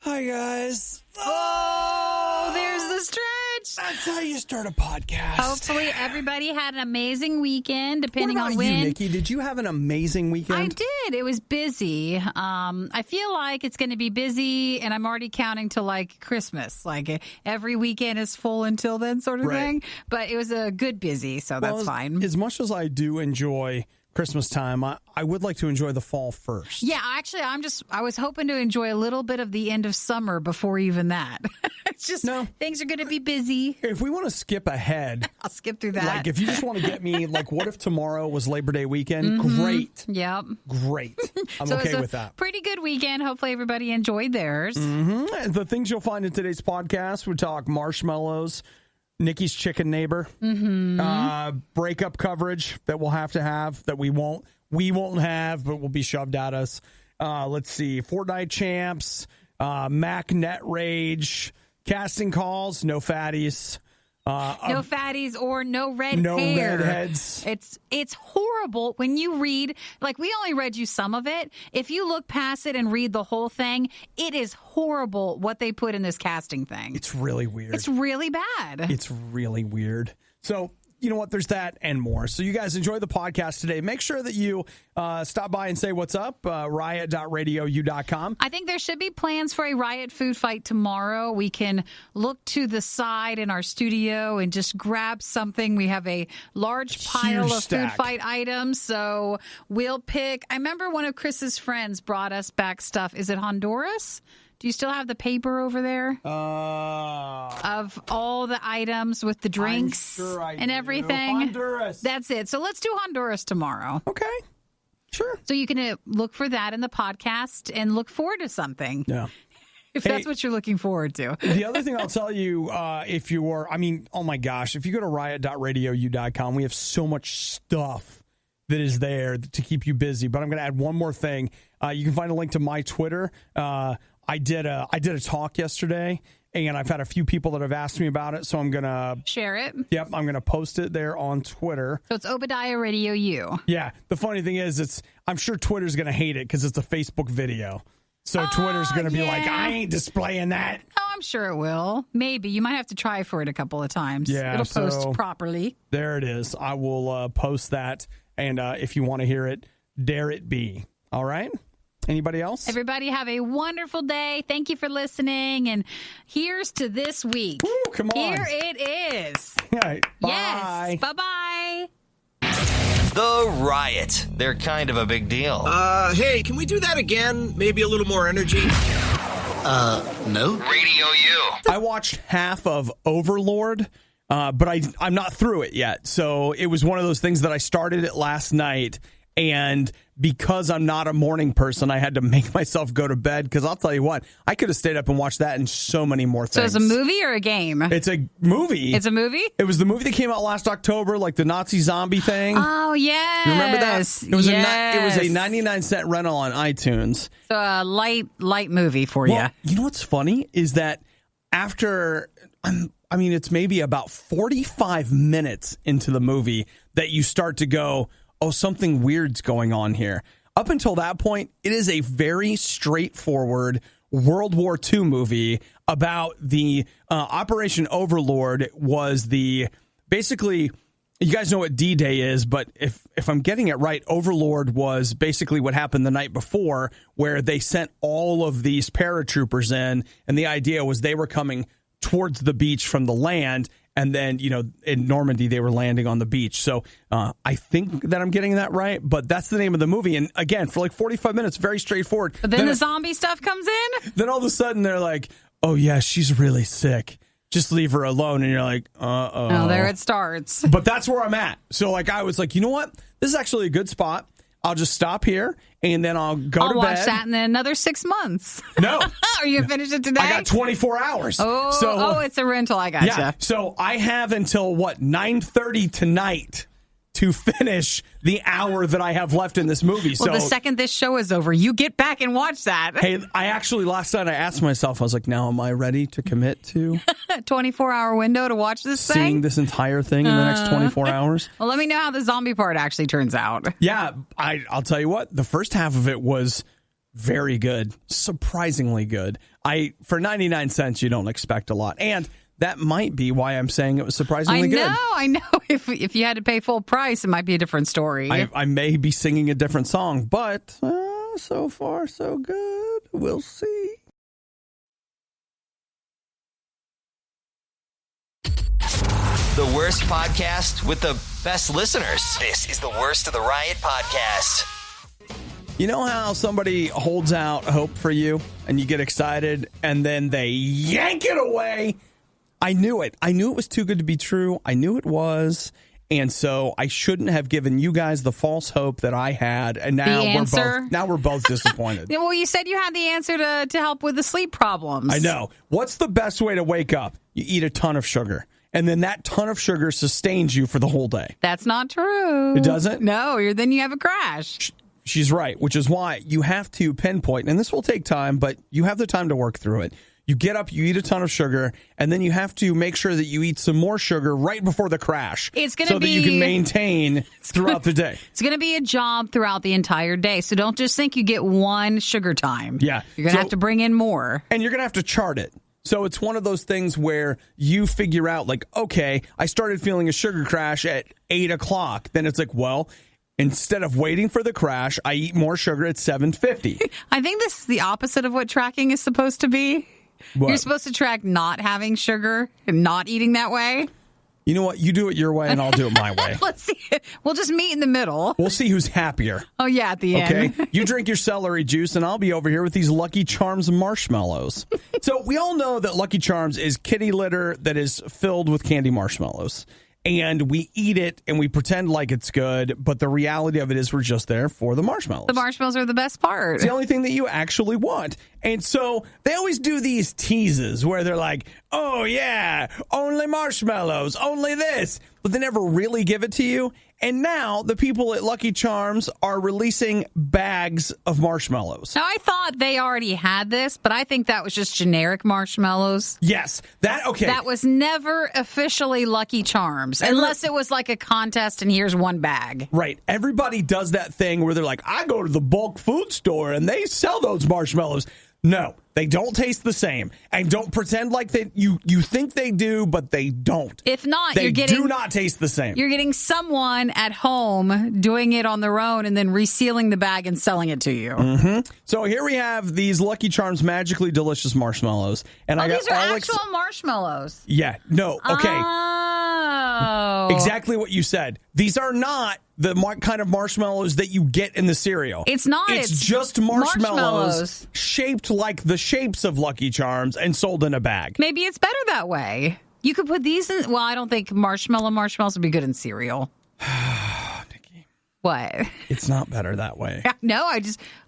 Hi, guys. Oh, there's the stretch. That's how you start a podcast. Hopefully, everybody had an amazing weekend, depending on when. You, Nikki? Did you have an amazing weekend? I did. It was busy. I feel like it's going to be busy, and I'm already counting to like Christmas. Like every weekend is full until then, sort of thing. But it was a good busy, so that's fine. As much as I do enjoy Christmas time, I would like to enjoy the fall first. Yeah, actually, I was hoping to enjoy a little bit of the end of summer before even that. It's just, things are going to be busy. If we want to skip ahead, I'll skip through that. Like, if you just want to get me, like, what if tomorrow was Labor Day weekend? Great. Yep. Great. I'm so okay with that. Pretty good weekend. Hopefully everybody enjoyed theirs. The things you'll find in today's podcast, we talk marshmallows, Nikki's chicken neighbor, breakup coverage that we'll have that we won't have, but will be shoved at us. Let's see, Fortnite champs, Mac net rage, casting calls, no fatties. No fatties or no red hair. No redheads. It's horrible when you read, like we only read you some of it. If you look past it and read the whole thing, it is horrible what they put in this casting thing. It's really weird. It's really bad. It's really weird. So, you know what? There's that and more. So you guys enjoy the podcast today. Make sure that you stop by and say what's up, riot.radiou.com. I think there should be plans for a Riot food fight tomorrow. We can look to the side in our studio and just grab something. We have a large pile of food fight items. So we'll pick. I remember one of Chris's friends brought us back stuff. Is it Honduras? Do you still have the paper over there? Of all the items with the drinks and everything? Honduras. That's it. So let's do Honduras tomorrow. Okay. Sure. So you can look for that in the podcast and look forward to something. Yeah. If that's what you're looking forward to. The other thing I'll tell you, if you are, oh my gosh, if you go to riot.radiou.com, we have so much stuff that is there to keep you busy. But I'm going to add one more thing. You can find a link to my Twitter. I did a talk yesterday, and I've had a few people that have asked me about it, so I'm going to share it. Yep, I'm going to post it there on Twitter. So it's Obadiah RadioU. Yeah, the funny thing is, I'm sure Twitter's going to hate it because it's a Facebook video. So Twitter's going to be like, I ain't displaying that. Oh, I'm sure it will. Maybe. You might have to try for it a couple of times. Yeah, it'll post properly. There it is. I will post that, and if you want to hear it, dare it be. All right? Anybody else? Everybody have a wonderful day. Thank you for listening. And here's to this week. Woo, come on. Here it is. All right. Bye. Yes. Bye-bye. The Riot. They're kind of a big deal. Hey, can we do that again? Maybe a little more energy? No. RadioU. I watched half of Overlord, but I'm not through it yet. So it was one of those things that I started it last night, and because I'm not a morning person, I had to make myself go to bed, because I'll tell you what, I could have stayed up and watched that and so many more things. So it's a movie or a game? It's a movie. It's a movie? It was the movie that came out last October, like the Nazi zombie thing. Oh, yes. You remember that? It was a 99-cent rental on iTunes. So a light movie for you. You know what's funny is that after, it's maybe about 45 minutes into the movie that you start to go, oh, something weird's going on here. Up until that point, it is a very straightforward World War II movie about the Operation Overlord. Was basically, you guys know what D-Day is, but if I'm getting it right, Overlord was basically what happened the night before, where they sent all of these paratroopers in, and the idea was they were coming towards the beach from the land. And then, in Normandy, they were landing on the beach. So I think that I'm getting that right. But that's the name of the movie. And again, for like 45 minutes, very straightforward. But then the zombie stuff comes in? Then all of a sudden, they're like, oh, yeah, she's really sick. Just leave her alone. And you're like, uh-oh. Oh, there it starts. But that's where I'm at. So I was like, you know what? This is actually a good spot. I'll just stop here, and then I'll go to bed. I'll watch that in another 6 months. No. Are you going to finish it today? I got 24 hours. Oh, it's a rental. I gotcha. Yeah. So I have until, 9:30 tonight to finish the hour that I have left in this movie. Well, the second this show is over, you get back and watch that. Hey, I actually, last night, I asked myself, I was like, now am I ready to commit to 24-hour window to watch this thing? Seeing this entire thing in the next 24 hours? Well, let me know how the zombie part actually turns out. Yeah, I'll tell you what, the first half of it was very good, surprisingly good. For 99 cents, you don't expect a lot. And that might be why I'm saying it was surprisingly good. I know. If you had to pay full price, it might be a different story. I may be singing a different song, but so far, so good. We'll see. The worst podcast with the best listeners. This is the Worst of the Riot podcast. You know how somebody holds out hope for you and you get excited and then they yank it away? I knew it. I knew it was too good to be true. I knew it was. And so I shouldn't have given you guys the false hope that I had. And now we're both disappointed. Well, you said you had the answer to help with the sleep problems. I know. What's the best way to wake up? You eat a ton of sugar. And then that ton of sugar sustains you for the whole day. That's not true. It doesn't? No, then you have a crash. She's right, which is why you have to pinpoint, and this will take time, but you have the time to work through it. You get up, you eat a ton of sugar, and then you have to make sure that you eat some more sugar right before the crash. So that you can maintain throughout the day. It's going to be a job throughout the entire day. So don't just think you get one sugar time. Yeah. You're going to have to bring in more. And you're going to have to chart it. So it's one of those things where you figure out, like, okay, I started feeling a sugar crash at 8 o'clock. Then it's like, well, instead of waiting for the crash, I eat more sugar at 7:50. I think this is the opposite of what tracking is supposed to be. What? You're supposed to track not having sugar and not eating that way. You know what? You do it your way and I'll do it my way. Let's see. We'll just meet in the middle. We'll see who's happier. Oh, yeah, at the end. Okay. You drink your celery juice and I'll be over here with these Lucky Charms marshmallows. So we all know that Lucky Charms is kitty litter that is filled with candy marshmallows. And we eat it and we pretend like it's good, but the reality of it is we're just there for the marshmallows. The marshmallows are the best part. It's the only thing that you actually want. And so they always do these teases where they're like, oh, yeah, only marshmallows, only this. But they never really give it to you. And now the people at Lucky Charms are releasing bags of marshmallows. Now, I thought they already had this, but I think that was just generic marshmallows. Yes. That was never officially Lucky Charms, unless it was like a contest and here's one bag. Right. Everybody does that thing where they're like, I go to the bulk food store and they sell those marshmallows. No, they don't taste the same. And don't pretend like you think they do, but they don't. If not, they do not taste the same. You're getting someone at home doing it on their own and then resealing the bag and selling it to you. Mm-hmm. So here we have these Lucky Charms magically delicious marshmallows. And these are actual marshmallows. Yeah. No. Okay. Oh. Exactly what you said. These are not the kind of marshmallows that you get in the cereal. It's not. It's just marshmallows shaped like the shapes of Lucky Charms and sold in a bag. Maybe it's better that way. You could put these in. Well, I don't think marshmallows would be good in cereal. Nikki. What? It's not better that way. No, I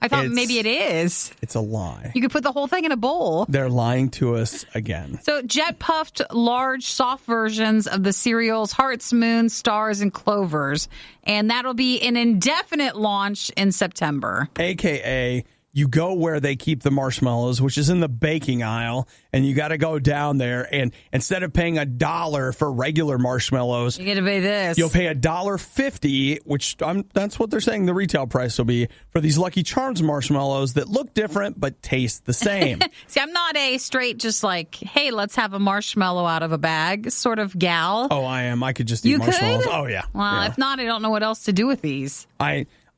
thought maybe it is. It's a lie. You could put the whole thing in a bowl. They're lying to us again. So jet puffed large soft versions of the cereals Hearts, Moons, Stars, and Clovers. And that'll be an indefinite launch in September. AKA, you go where they keep the marshmallows, which is in the baking aisle, and you got to go down there, and instead of paying $1 for regular marshmallows, you got to pay this. You'll pay $1.50, which that's what they're saying the retail price will be for these Lucky Charms marshmallows that look different but taste the same. See, I'm not a straight just like, hey, let's have a marshmallow out of a bag sort of gal. Oh, I am. I could just eat marshmallows. Could? Oh, yeah. Well, yeah. If not, I don't know what else to do with these.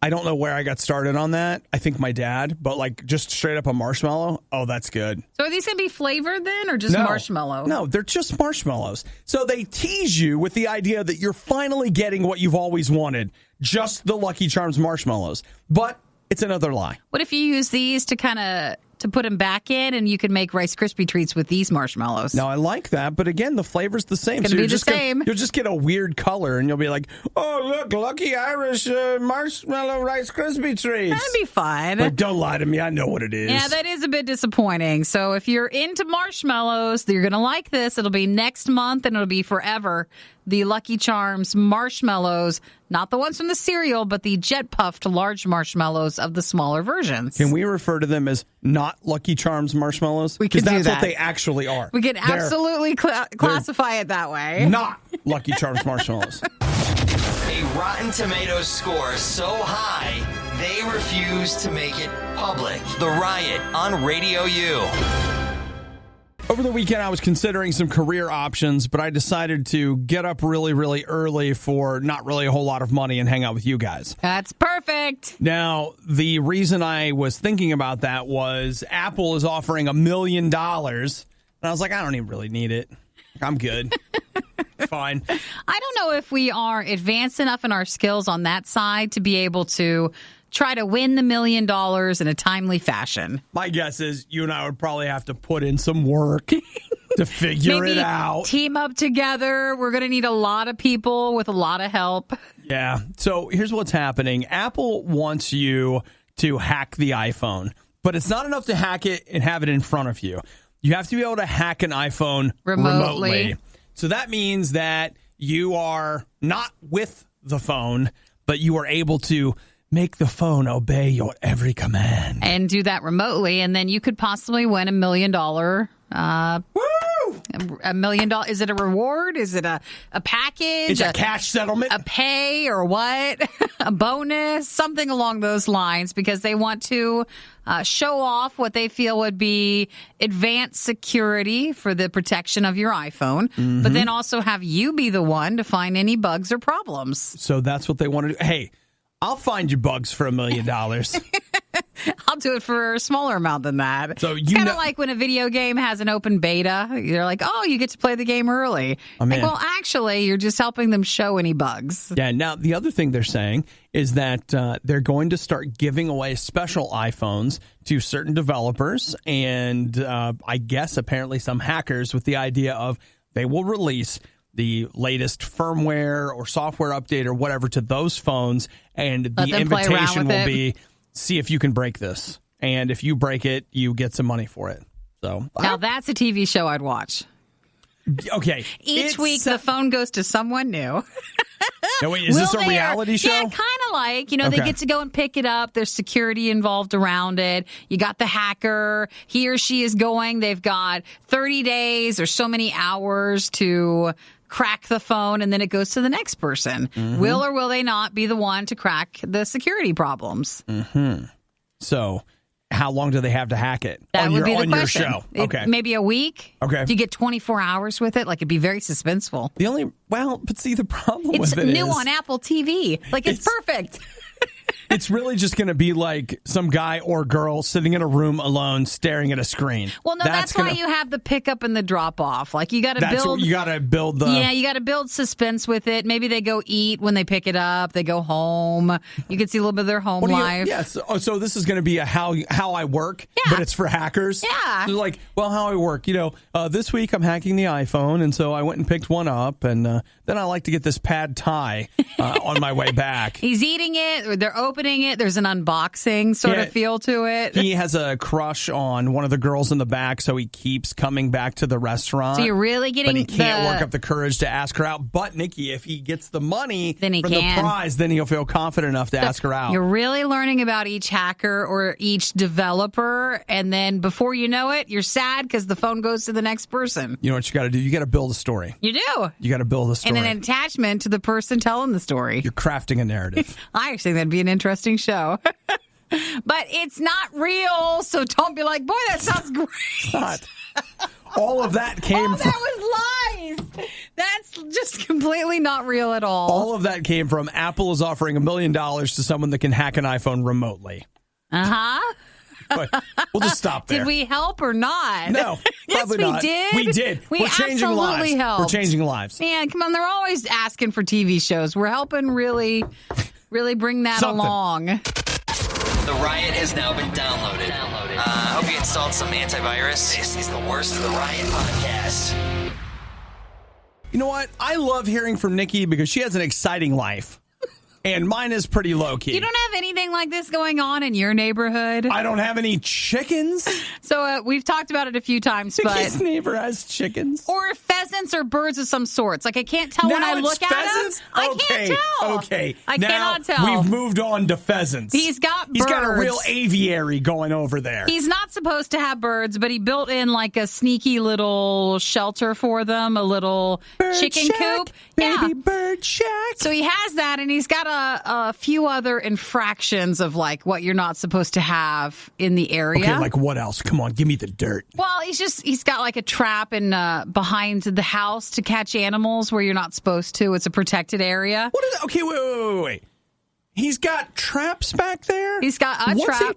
I don't know where I got started on that. I think my dad, but like just straight up a marshmallow. Oh, that's good. So are these going to be flavored then or just marshmallow? No, they're just marshmallows. So they tease you with the idea that you're finally getting what you've always wanted, just the Lucky Charms marshmallows. But it's another lie. What if you use these to kind of to put them back in and you can make Rice Krispie treats with these marshmallows? Now, I like that, but again, the flavor's the same. It's going to be the same. You'll just get a weird color and you'll be like, oh, look, Lucky Irish marshmallow Rice Krispie treats. That'd be fun. Like, don't lie to me. I know what it is. Yeah, that is a bit disappointing. So if you're into marshmallows, you're going to like this. It'll be next month and it'll be forever. The Lucky Charms marshmallows, not the ones from the cereal, but the jet puffed large marshmallows of the smaller versions. Can we refer to them as not Lucky Charms marshmallows? We can do that. Because that's what they actually are. We can absolutely classify it that way. Not Lucky Charms marshmallows. A Rotten Tomatoes score so high, they refuse to make it public. The Riot on RadioU. Over the weekend, I was considering some career options, but I decided to get up really, really early for not really a whole lot of money and hang out with you guys. That's perfect. Now, the reason I was thinking about that was Apple is offering $1 million, and I was like, I don't even really need it. I'm good. Fine. I don't know if we are advanced enough in our skills on that side to be able to try to win the $1 million in a timely fashion. My guess is you and I would probably have to put in some work to figure it out. Team up together. We're going to need a lot of people with a lot of help. Yeah. So here's what's happening. Apple wants you to hack the iPhone, but it's not enough to hack it and have it in front of you. You have to be able to hack an iPhone remotely. So that means that you are not with the phone, but you are able to make the phone obey your every command. And do that remotely, and then you could possibly win $1 million. $1 million. Is it a reward? Is it a package? It's a cash settlement? A pay or what? A bonus? Something along those lines, because they want to show off what they feel would be advanced security for the protection of your iPhone, but then also have you be the one to find any bugs or problems. So that's what they want to do. Hey, I'll find you bugs for $1 million. I'll do it for a smaller amount than that. So it's kind of like when a video game has an open beta. You're like, oh, you get to play the game early. Like, well, actually, you're just helping them show any bugs. Yeah. Now, the other thing they're saying is that they're going to start giving away special iPhones to certain developers and I guess apparently some hackers, with the idea of they will release the latest firmware or software update or whatever to those phones, and the invitation will be, see if you can break this. And if you break it, you get some money for it. So now that's a TV show I'd watch. Okay. Each week the phone goes to someone new. Now, wait, is this a reality show? Yeah, kind of like, they get to go and pick it up. There's security involved around it. You got the hacker. He or she is going. They've got 30 days or so many hours to crack the phone, and then it goes to the next person. Will or will they not be the one to crack the security problems? So how long do they have to hack it? That would be the question. Your show? Okay. Maybe a week? Okay. Do you get 24 hours with it? Like, it'd be very suspenseful. But see, the problem with it is... It's new on Apple TV. Like, it's perfect. It's really just going to be like some guy or girl sitting in a room alone staring at a screen. Well, no, that's why you have the pickup and the drop off. Like, you got to build. You got to build the. Yeah, you got to build suspense with it. Maybe they go eat when they pick it up. They go home. You can see a little bit of their home life. Yes. So this is going to be a how I work, but it's for hackers. Yeah. They're like, well, how I work. This week I'm hacking the iPhone, and so I went and picked one up, and then I like to get this pad thai on my way back. He's eating it, or they're opening it. There's an unboxing sort of feel to it. He has a crush on one of the girls in the back, so he keeps coming back to the restaurant. So you're really getting, but he can't work up the courage to ask her out. But Nikki, if he gets the money from the prize, then he'll feel confident enough to ask her out. You're really learning about each hacker or each developer, and then before you know it, you're sad because the phone goes to the next person. You know what you got to do? You got to build a story. You do. You got to build a story. And an attachment to the person telling the story. You're crafting a narrative. I actually think that'd be an interesting show. But it's not real, so don't be like, boy, that sounds great. It's not. All of that came from... that was lies. That's just completely not real at all. All of that came from Apple is offering $1 million to someone that can hack an iPhone remotely. But we'll just stop there. Did we help or not? No, probably not. Yes, we did. We're changing lives. Helped. We're changing lives. Man, come on. They're always asking for TV shows. We're helping really bring that along. The Riot has now been downloaded. Hope you installed some antivirus. This is the worst of the Riot podcast. You know what? I love hearing from Nikki because she has an exciting life. And mine is pretty low-key. You don't have anything like this going on in your neighborhood? I don't have any chickens. So we've talked about it a few times. Nikki's neighbor has chickens. Or pheasants or birds of some sorts. Like, I can't tell when I look at them. I can't tell. Okay. I cannot tell. We've moved on to pheasants. He's got a real aviary going over there. He's not supposed to have birds, but he built in like a sneaky little shelter for them, a little chicken coop. Baby bird shack. So he has that, and he's got a few other infractions of like what you're not supposed to have in the area. Okay, like what else? Come on, give me the dirt. Well, he's got like a trap in behind the house to catch animals where you're not supposed to. It's a protected area. What is that? Okay, wait. He's got traps back there? He's got a trap.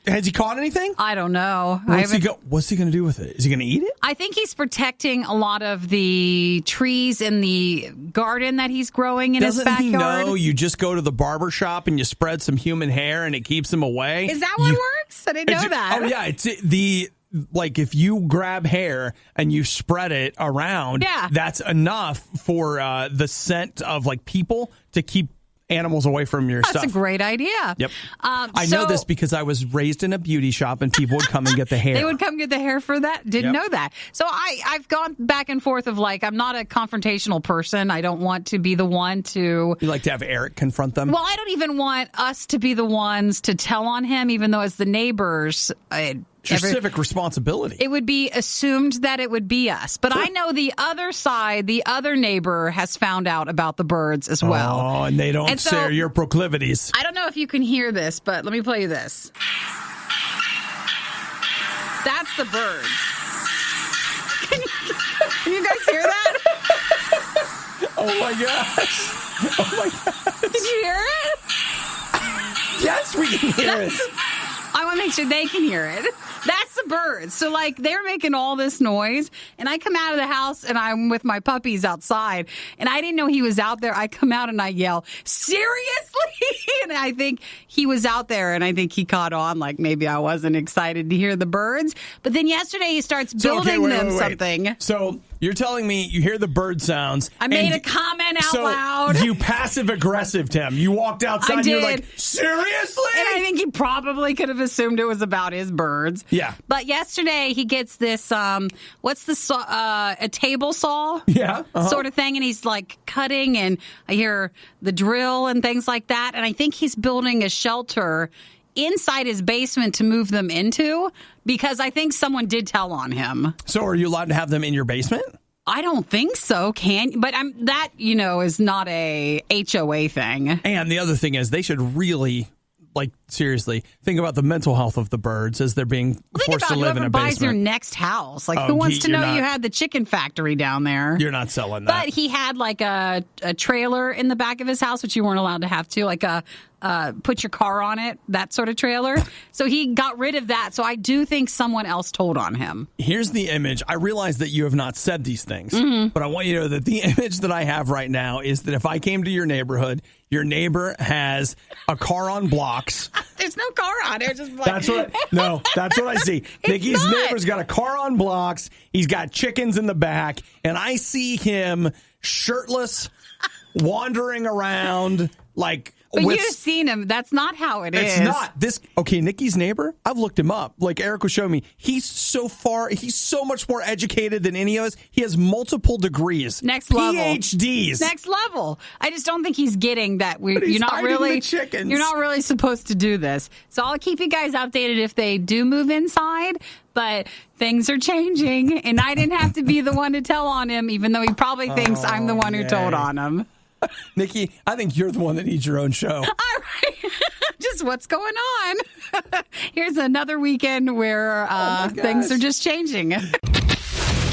Has he caught anything? I don't know. What's he going to do with it? Is he going to eat it? I think he's protecting a lot of the trees in the garden that he's growing in his backyard. Doesn't he know you just go to the barber shop and you spread some human hair and it keeps him away? Is that what works? I didn't know that. Oh, yeah. It's like if you grab hair and you spread it around, that's enough for the scent of like people to keep animals away from your stuff. That's a great idea. Yep. I know this because I was raised in a beauty shop and people would come and get the hair. They would come get the hair for that? Didn't know that. So I've gone back and forth of like, I'm not a confrontational person. I don't want to be the one to... You like to have Eric confront them? Well, I don't even want us to be the ones to tell on him, even though as the neighbors... It's your civic responsibility. It would be assumed that it would be us. But I know the other side, the other neighbor has found out about the birds as well. Oh, and they don't share your proclivities. I don't know if you can hear this, but let me play you this. That's the birds. Can you guys hear that? Oh, my gosh. Oh, my gosh. Did you hear it? Yes, we can hear it. I want to make sure they can hear it. That's the birds. So, like, they're making all this noise, and I come out of the house, and I'm with my puppies outside, and I didn't know he was out there. I come out, and I yell, seriously? And I think he was out there, and I think he caught on, like, maybe I wasn't excited to hear the birds. But then yesterday, he starts building them something. So... You're telling me you hear the bird sounds. I made a comment out loud. You passive-aggressive him. You walked outside and you're like, seriously? And I think he probably could have assumed it was about his birds. Yeah. But yesterday he gets this, what's the a table saw? Yeah. Sort of thing. And he's like cutting and I hear the drill and things like that. And I think he's building a shelter inside his basement to move them into because I think someone did tell on him. So are you allowed to have them in your basement? I don't think so. But that, is not a HOA thing. And the other thing is they should really, like, seriously, think about the mental health of the birds as they're being forced to live in a basement. Buys your next house. Like, who wants to know you had the chicken factory down there? You're not selling that. But he had, like, a trailer in the back of his house, which you weren't allowed to have, too. Like a put your car on it, that sort of trailer. So he got rid of that. So I do think someone else told on him. Here's the image. I realize that you have not said these things, but I want you to know that the image that I have right now is that if I came to your neighborhood, your neighbor has a car on blocks. There's no car on it. Just that's what I see. Nikki's neighbor's got a car on blocks. He's got chickens in the back, and I see him shirtless, wandering around like. But you've seen him. That's not how it is. It's not. Nikki's neighbor, I've looked him up. Like Eric was showing me, he's so much more educated than any of us. He has multiple degrees. Next level. PhDs. Next level. I just don't think he's getting that. You're not really supposed to do this. So I'll keep you guys updated if they do move inside. But things are changing, and I didn't have to be the one to tell on him, even though he probably thinks I'm the one who told on him. Nikki, I think you're the one that needs your own show. All right. Just what's going on? Here's another weekend where things are just changing.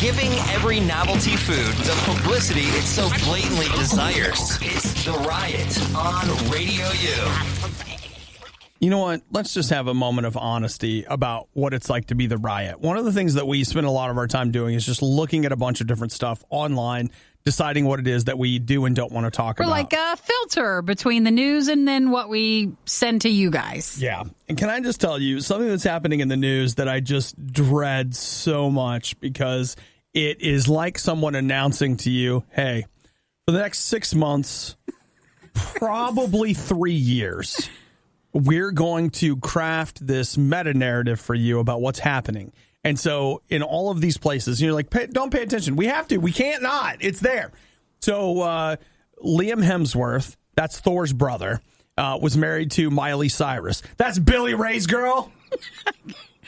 Giving every novelty food the publicity it so blatantly desires. It's The Riot on Radio U. You know what? Let's just have a moment of honesty about what it's like to be the Riot. One of the things that we spend a lot of our time doing is just looking at a bunch of different stuff online, deciding what it is that we do and don't want to talk about. We're like a filter between the news and then what we send to you guys. Yeah. And can I just tell you something that's happening in the news that I just dread so much because it is like someone announcing to you, hey, for the next 6 months, probably 3 years, we're going to craft this meta-narrative for you about what's happening. And so in all of these places, you're like, don't pay attention. We have to. We can't not. It's there. So Liam Hemsworth, that's Thor's brother, was married to Miley Cyrus. That's Billy Ray's girl.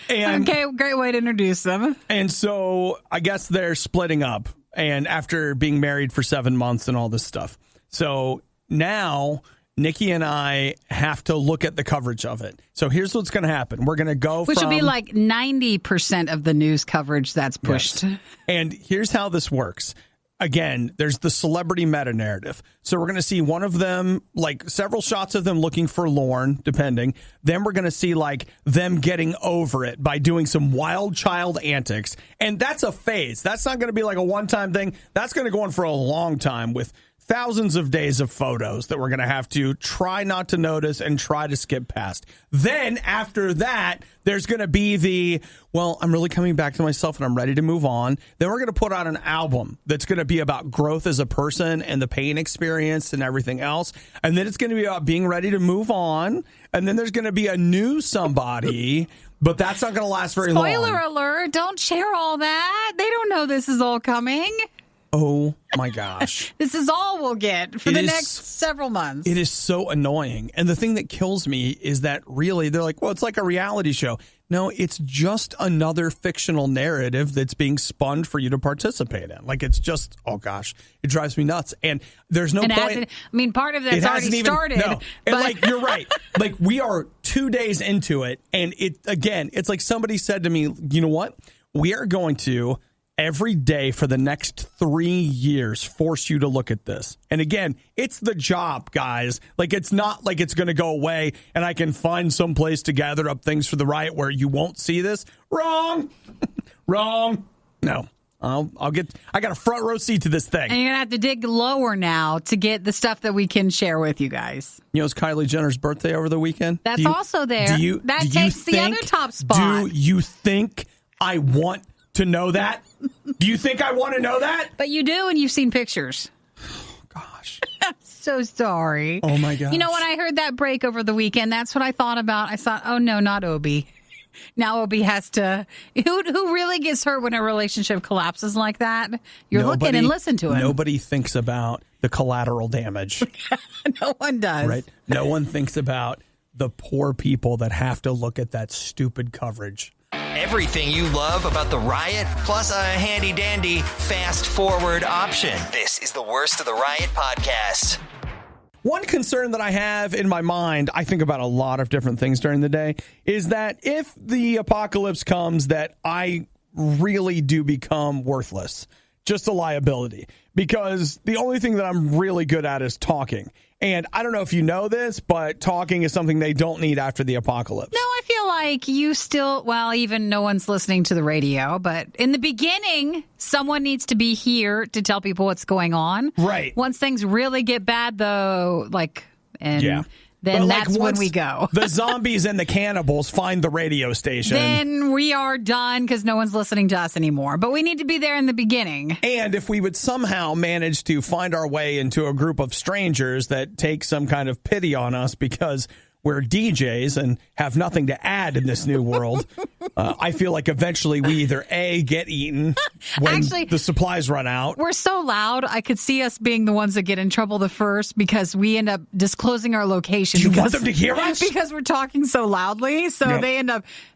And, okay, great way to introduce them. And so I guess they're splitting up. And after being married for 7 months and all this stuff. So now Nikki and I have to look at the coverage of it. So here's what's going to happen. We're going to go Which would be like 90% of the news coverage that's pushed. Yes. And here's how this works. Again, there's the celebrity meta-narrative. So we're going to see one of them, like several shots of them looking forlorn, depending. Then we're going to see like them getting over it by doing some wild child antics. And that's a phase. That's not going to be like a one-time thing. That's going to go on for a long time with thousands of days of photos that we're going to have to try not to notice and try to skip past. Then after that, there's going to be I'm really coming back to myself and I'm ready to move on. Then we're going to put out an album that's going to be about growth as a person and the pain experience and everything else. And then it's going to be about being ready to move on. And then there's going to be a new somebody, but that's not going to last very long. Spoiler alert, don't share all that. They don't know this is all coming. Oh, my gosh. This is all we'll get for the next several months. It is so annoying. And the thing that kills me is that really they're like, well, it's like a reality show. No, it's just another fictional narrative that's being spun for you to participate in. Like, it's just, oh, gosh, it drives me nuts. And there's no point. Part of that's already started. No. And, like, you're right. Like, we are 2 days into it. And it's like somebody said to me, you know what? We are going to every day for the next 3 years force you to look at this. And again, it's the job, guys. Like, it's not like it's going to go away and I can find some place to gather up things for the riot where you won't see this. Wrong. Wrong. No. I got a front row seat to this thing. And you're going to have to dig lower now to get the stuff that we can share with you guys. You know, it's Kylie Jenner's birthday over the weekend. That's also there. That takes the other top spot. Do you think I want to know that? Do you think I want to know that? But you do, and you've seen pictures. Oh, gosh. I'm so sorry. Oh, my gosh. You know, when I heard that break over the weekend, that's what I thought about. I thought, oh, no, not Obi. Now Obi has to... Who really gets hurt when a relationship collapses like that? You're looking and listen to him. Nobody thinks about the collateral damage. No one does. Right? No one thinks about the poor people that have to look at that stupid coverage. Everything you love about the riot, plus a handy-dandy fast-forward option. This is the Worst of the Riot podcast. One concern that I have in my mind, I think about a lot of different things during the day, is that if the apocalypse comes, that I really do become worthless, just a liability, because the only thing that I'm really good at is talking. And I don't know if you know this, but talking is something they don't need after the apocalypse. No, I feel like you still, even no one's listening to the radio, but in the beginning, someone needs to be here to tell people what's going on. Right. Once things really get bad, though, then that's when we go. The zombies and the cannibals find the radio station. Then we are done because no one's listening to us anymore. But we need to be there in the beginning. And if we would somehow manage to find our way into a group of strangers that take some kind of pity on us because we're DJs and have nothing to add in this new world, I feel like eventually we either A, get eaten when the supplies run out. We're so loud, I could see us being the ones that get in trouble the first because we end up disclosing our location. Do you want them to hear us? Because we're talking so loudly, so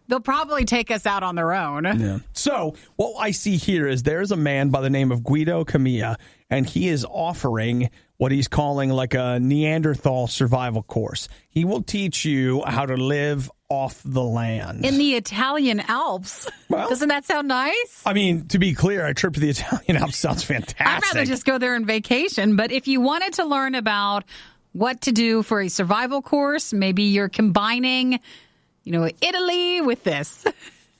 they'll probably take us out on their own. Yeah. So what I see here is there's a man by the name of Guido Camilla, and he is offering what he's calling like a Neanderthal survival course. He will teach you how to live off the land. In the Italian Alps. Well, doesn't that sound nice? I mean, to be clear, a trip to the Italian Alps sounds fantastic. I'd rather just go there on vacation. But if you wanted to learn about what to do for a survival course, maybe you're combining, Italy with this.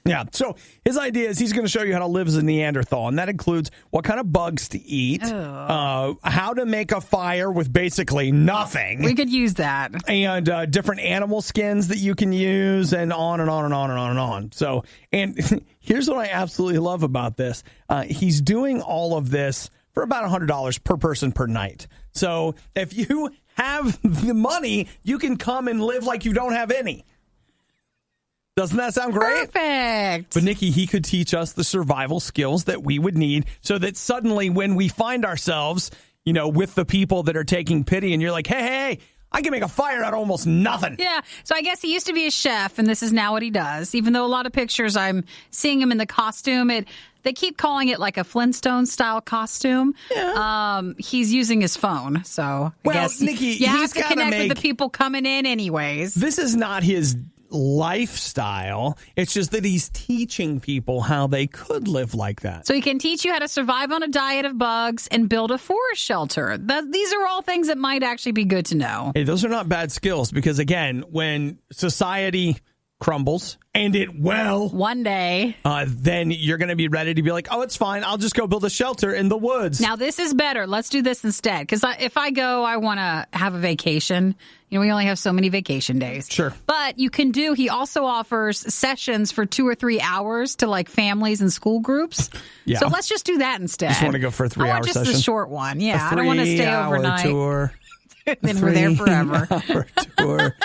Yeah, so his idea is he's going to show you how to live as a Neanderthal, and that includes what kind of bugs to eat, how to make a fire with basically nothing. We could use that. And different animal skins that you can use, and on and on and on and on and on. So, and here's what I absolutely love about this. He's doing all of this for about $100 per person per night. So if you have the money, you can come and live like you don't have any. Doesn't that sound great? Perfect. But Nikki, he could teach us the survival skills that we would need so that suddenly when we find ourselves, with the people that are taking pity and you're like, hey, I can make a fire out of almost nothing. Yeah. So I guess he used to be a chef and this is now what he does. Even though a lot of pictures I'm seeing him in the costume, They keep calling it like a Flintstone-style costume. Yeah. He's using his phone, so I guess Nikki, you have he's to connect with the people coming in anyways. This is not his lifestyle. It's just that he's teaching people how they could live like that. So he can teach you how to survive on a diet of bugs and build a forest shelter. These are all things that might actually be good to know. Hey, those are not bad skills because, again, when society crumbles, and it will one day, then you're going to be ready to be like, oh, it's fine. I'll just go build a shelter in the woods. Now, this is better. Let's do this instead. Because if I go, I want to have a vacation. You know, we only have so many vacation days. Sure. But he also offers sessions for 2 or 3 hours to like families and school groups. Yeah. So let's just do that instead. Just want to go for a 3-hour session? Just a short one. Yeah. I don't want to stay overnight. Tour. Then we're there forever. 3-hour tour.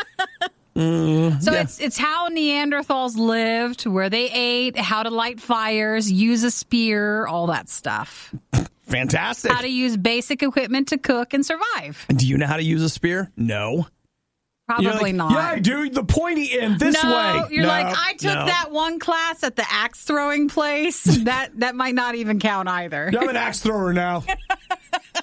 So it's how Neanderthals lived, where they ate, how to light fires, use a spear, all that stuff. Fantastic. How to use basic equipment to cook and survive. Do you know how to use a spear? No. Probably not. Yeah, dude, the pointy end this way. You're like, I took that one class at the axe throwing place. That might not even count either. I'm an axe thrower now.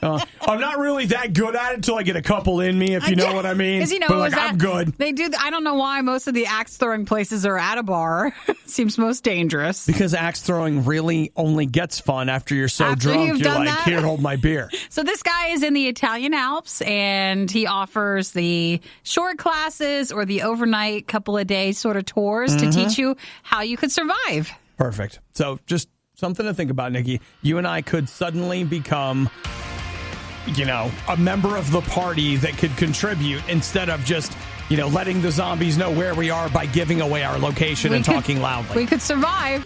I'm not really that good at it until I get a couple in me, if you know what I mean. But I'm good. They do. I don't know why most of the axe throwing places are at a bar. Seems most dangerous. Because axe throwing really only gets fun after you're so drunk. You're like, here, hold my beer. So this guy is in the Italian Alps, and he offers the short classes or the overnight couple of days sort of tours to teach you how you could survive. Perfect. So just something to think about, Nikki. You and I could suddenly become, a member of the party that could contribute instead of just, letting the zombies know where we are by giving away our location and talking loudly. We could survive.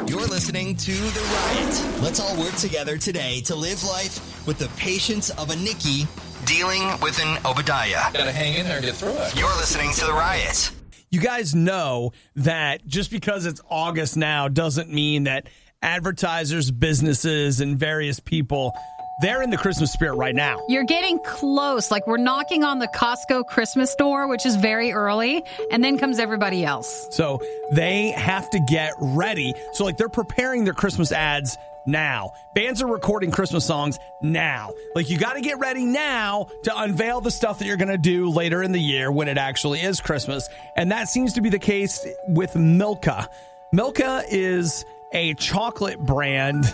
You're listening to The Riot. Let's all work together today to live life with the patience of a Nikki dealing with an Obadiah. Gotta hang in there and get through it. You're listening to The Riot. You guys know that just because it's August now doesn't mean that advertisers, businesses, and various people, they're in the Christmas spirit right now. You're getting close. Like, we're knocking on the Costco Christmas door, which is very early, and then comes everybody else. So they have to get ready. So, they're preparing their Christmas ads now. Bands are recording Christmas songs now. You got to get ready now to unveil the stuff that you're going to do later in the year when it actually is Christmas. And that seems to be the case with Milka. Milka is a chocolate brand.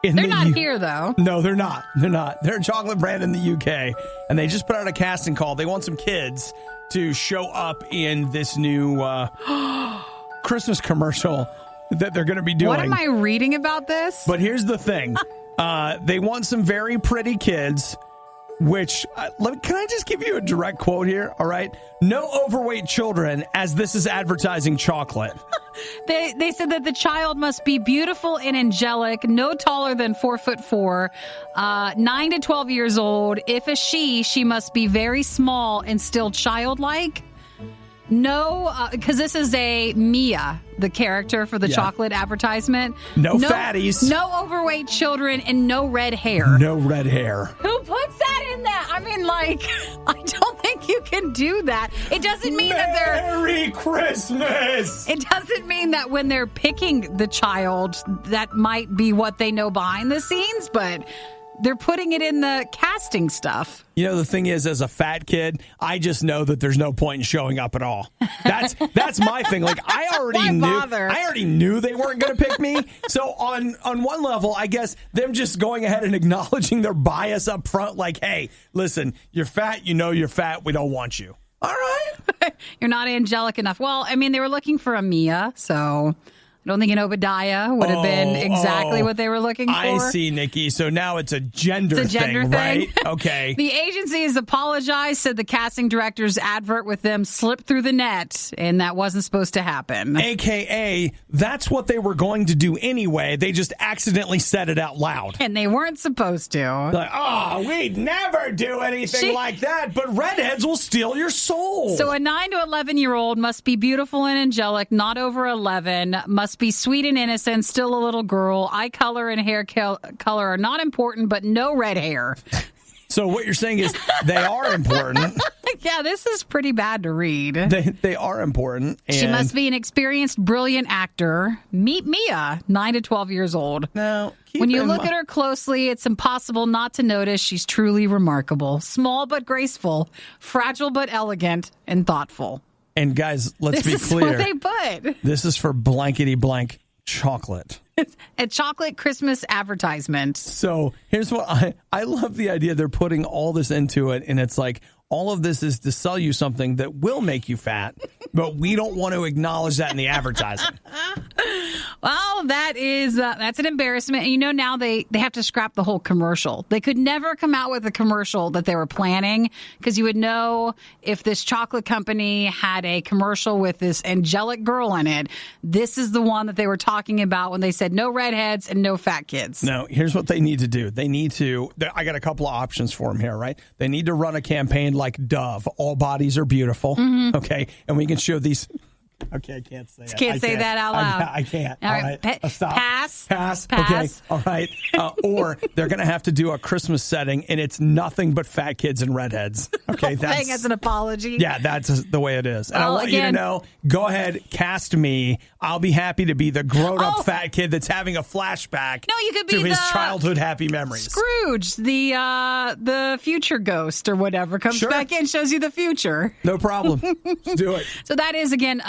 They're not here, though. No, they're not. They're a chocolate brand in the UK. And they just put out a casting call. They want some kids to show up in this new Christmas commercial that they're going to be doing. What am I reading about this? But here's the thing. They want some very pretty kids, which, can I just give you a direct quote here? All right. No overweight children, as this is advertising chocolate. They said that the child must be beautiful and angelic, no taller than 4'4", 9 to 12 years old. If a she must be very small and still childlike. No, because this is a Mia, the character for the chocolate advertisement. No fatties. No overweight children and no red hair. No red hair. Who puts that in that? I mean, I don't think you can do that. It doesn't mean that they're... Merry Christmas! It doesn't mean that when they're picking the child, that might be what they know behind the scenes, but... They're putting it in the casting stuff. The thing is, as a fat kid, I just know that there's no point in showing up at all. That's my thing. I already knew they weren't going to pick me. So on one level, I guess them just going ahead and acknowledging their bias up front, hey, listen, you're fat, you're fat, we don't want you. All right. You're not angelic enough. Well, I mean, they were looking for a Mia, so... I don't think an Obadiah would have been exactly what they were looking for. I see, Nikki. So now it's a gender thing, right? Okay. The agency has apologized, said the casting director's advert with them slipped through the net, and that wasn't supposed to happen. AKA, that's what they were going to do anyway. They just accidentally said it out loud. And they weren't supposed to. We'd never do anything like that, but redheads will steal your soul. So a 9 to 11-year-old must be beautiful and angelic, not over 11, must be sweet and innocent, still a little girl. Eye color and hair color are not important, but no red hair. So what you're saying is they are important. Yeah, this is pretty bad to read. They are important. And she must be an experienced, brilliant actor. Meet Mia, 9 to 12 years old. Now, when you look at her closely, it's impossible not to notice she's truly remarkable. Small but graceful, fragile but elegant, and thoughtful. And guys, let's be clear. This is what they put. This is for blankety blank chocolate. A chocolate Christmas advertisement. So here's what I love the idea they're putting all this into it, and it's like all of this is to sell you something that will make you fat, but we don't want to acknowledge that in the advertising. Well, that's an embarrassment. And now they have to scrap the whole commercial. They could never come out with a commercial that they were planning, because you would know if this chocolate company had a commercial with this angelic girl in it. This is the one that they were talking about when they said no redheads and no fat kids. No, here's what they need to do. I got a couple of options for them here, right? They need to run a campaign like Dove. All bodies are beautiful. Mm-hmm. Okay. And we can show these. Okay, I can't say it. Can't say that out loud. I can't. All right. Stop. Pass. Okay. All right. Or they're going to have to do a Christmas setting, and it's nothing but fat kids and redheads. Okay. That's as an apology. Yeah, that's the way it is. And I want you to know, go ahead, cast me. I'll be happy to be the grown-up fat kid that's having a flashback you could be to his childhood happy memories. Scrooge, the future ghost or whatever, comes back in, shows you the future. No problem. Let's do it. So that is, again,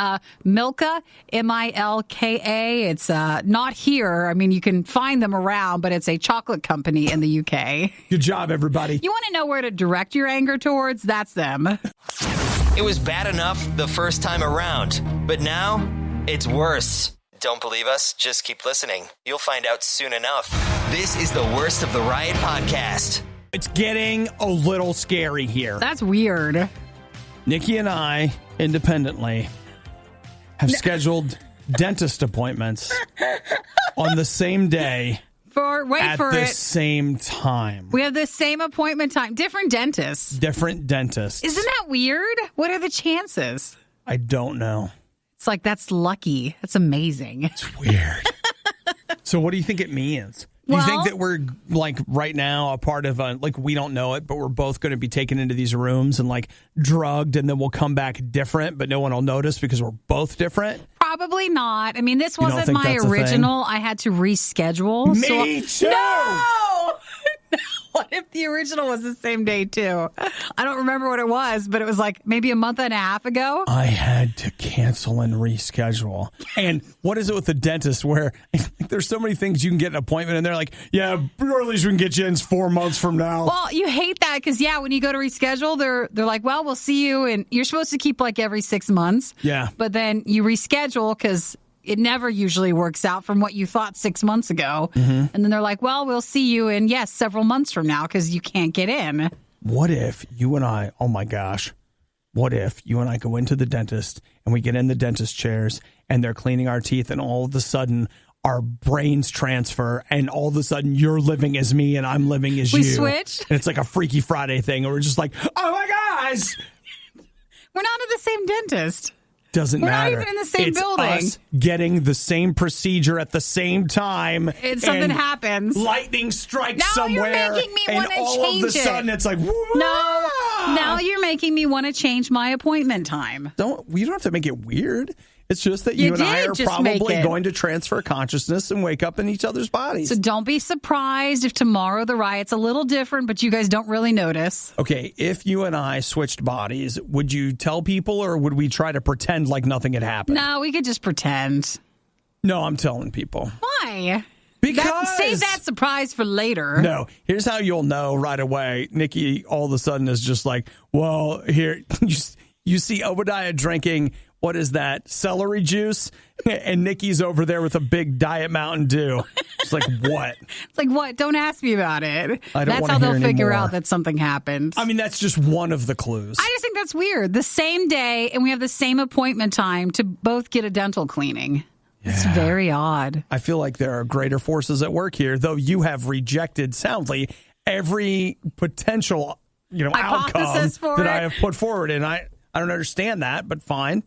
Milka, Milka. It's not here. I mean, you can find them around, but it's a chocolate company in the UK. Good job, everybody. You want to know where to direct your anger towards? That's them. It was bad enough the first time around, but now it's worse. Don't believe us? Just keep listening. You'll find out soon enough. This is the Worst of the Riot podcast. It's getting a little scary here. That's weird. Nikki and I, independently, have scheduled dentist appointments on the same day at the same time. We have the same appointment time. Different dentists. Different dentists. Isn't that weird? What are the chances? I don't know. It's like, that's lucky. That's amazing. It's weird. So what do you think it means? Do you think that we're, like, right now a part of we don't know it, but we're both going to be taken into these rooms and, like, drugged, and then we'll come back different, but no one will notice because we're both different? Probably not. I mean, this wasn't my original. I had to reschedule. Me too! No! What if the original was the same day, too? I don't remember what it was, but it was like maybe a month and a half ago. I had to cancel and reschedule. And what is it with the dentist where there's so many things you can get an appointment and they're like, yeah, earliest we can get you in 4 months from now. Well, you hate that because, when you go to reschedule, they're like, well, we'll see you. And you're supposed to keep like every 6 months. Yeah. But then you reschedule because it never usually works out from what you thought 6 months ago. Mm-hmm. And then they're like, well, we'll see you in, several months from now because you can't get in. What if you and I, oh my gosh, what if you and I go into the dentist and we get in the dentist chairs and they're cleaning our teeth and all of a sudden our brains transfer and all of a sudden you're living as me and I'm living as you. We switch? And it's like a Freaky Friday thing and we're just like, oh my gosh. We're not at the same dentist. Doesn't matter. We're not even in the same it's building. Us getting the same procedure at the same time. And something happens. Lightning strikes now somewhere. You're making me want to change it. And all of a sudden it's like, whoa. No. Now you're making me want to change my appointment time. You don't have to make it weird. It's just that you and I are probably going to transfer consciousness and wake up in each other's bodies. So don't be surprised if tomorrow the riot's a little different, but you guys don't really notice. Okay, if you and I switched bodies, would you tell people or would we try to pretend like nothing had happened? No, we could just pretend. No, I'm telling people. Why? Because save that surprise for later. No, here's how you'll know right away. Nikki all of a sudden is just like, well, here, you see Obadiah drinking, what is that, celery juice? And Nikki's over there with a big Diet Mountain Dew. It's like, what? It's like, what? Don't ask me about it. That's how they'll figure out that something happened. I mean, that's just one of the clues. I just think that's weird. The same day, and we have the same appointment time to both get a dental cleaning. Yeah. It's very odd. I feel like there are greater forces at work here, though you have rejected soundly every potential outcome that I have put forward. And I don't understand that, but fine.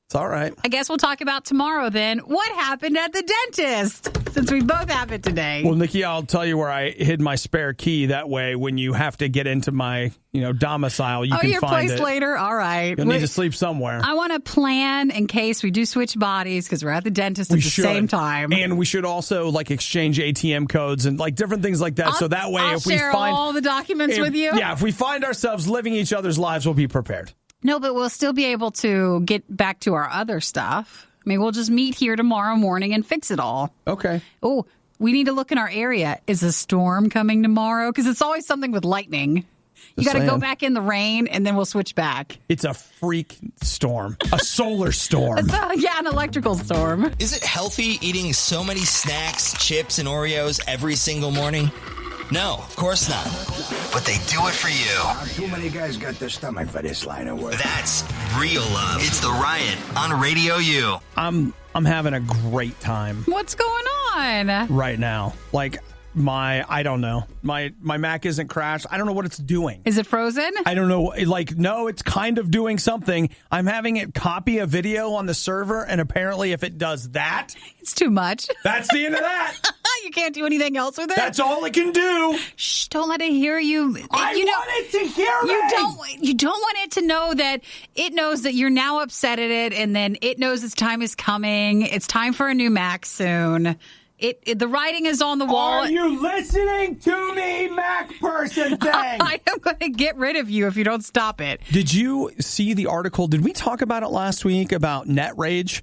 It's all right. I guess we'll talk about tomorrow then. What happened at the dentist? since we both have it today. Well, Nikki, I'll tell you where I hid my spare key. That way, when you have to get into my, domicile, you can your find place it. later? All right. You'll need to sleep somewhere. I want to plan in case we do switch bodies because we're at the dentist at the same time. And we should also exchange ATM codes and different things like that. So that way, I'll if we share find all the documents with you. Yeah, if we find ourselves living each other's lives, we'll be prepared. No, but we'll still be able to get back to our other stuff. I mean, we'll just meet here tomorrow morning and fix it all. Okay. Oh, we need to look in our area. Is a storm coming tomorrow? Because it's always something with lightning. You got to go back in the rain, and then we'll switch back. It's a freak storm, a solar storm. An electrical storm. Is it healthy eating so many snacks, chips, and Oreos every single morning? No, of course not. But they do it for you. Too many guys got the stomach for this line of work. That's real love. It's the Riot on RadioU. I'm having a great time. What's going on? Right now. I don't know. My Mac isn't crashed. I don't know what it's doing. Is it frozen? I don't know. No, it's kind of doing something. I'm having it copy a video on the server, and apparently if it does that... It's too much. That's the end of that. You can't do anything else with it? That's all it can do. Shh, don't let it hear you. I want it to hear me. You don't want it to know that it knows that you're now upset at it, and then it knows its time is coming. It's time for a new Mac soon. The writing is on the wall. Are you listening to me, Mac person thing? I am going to get rid of you if you don't stop it. Did you see the article? Did we talk about it last week about net rage?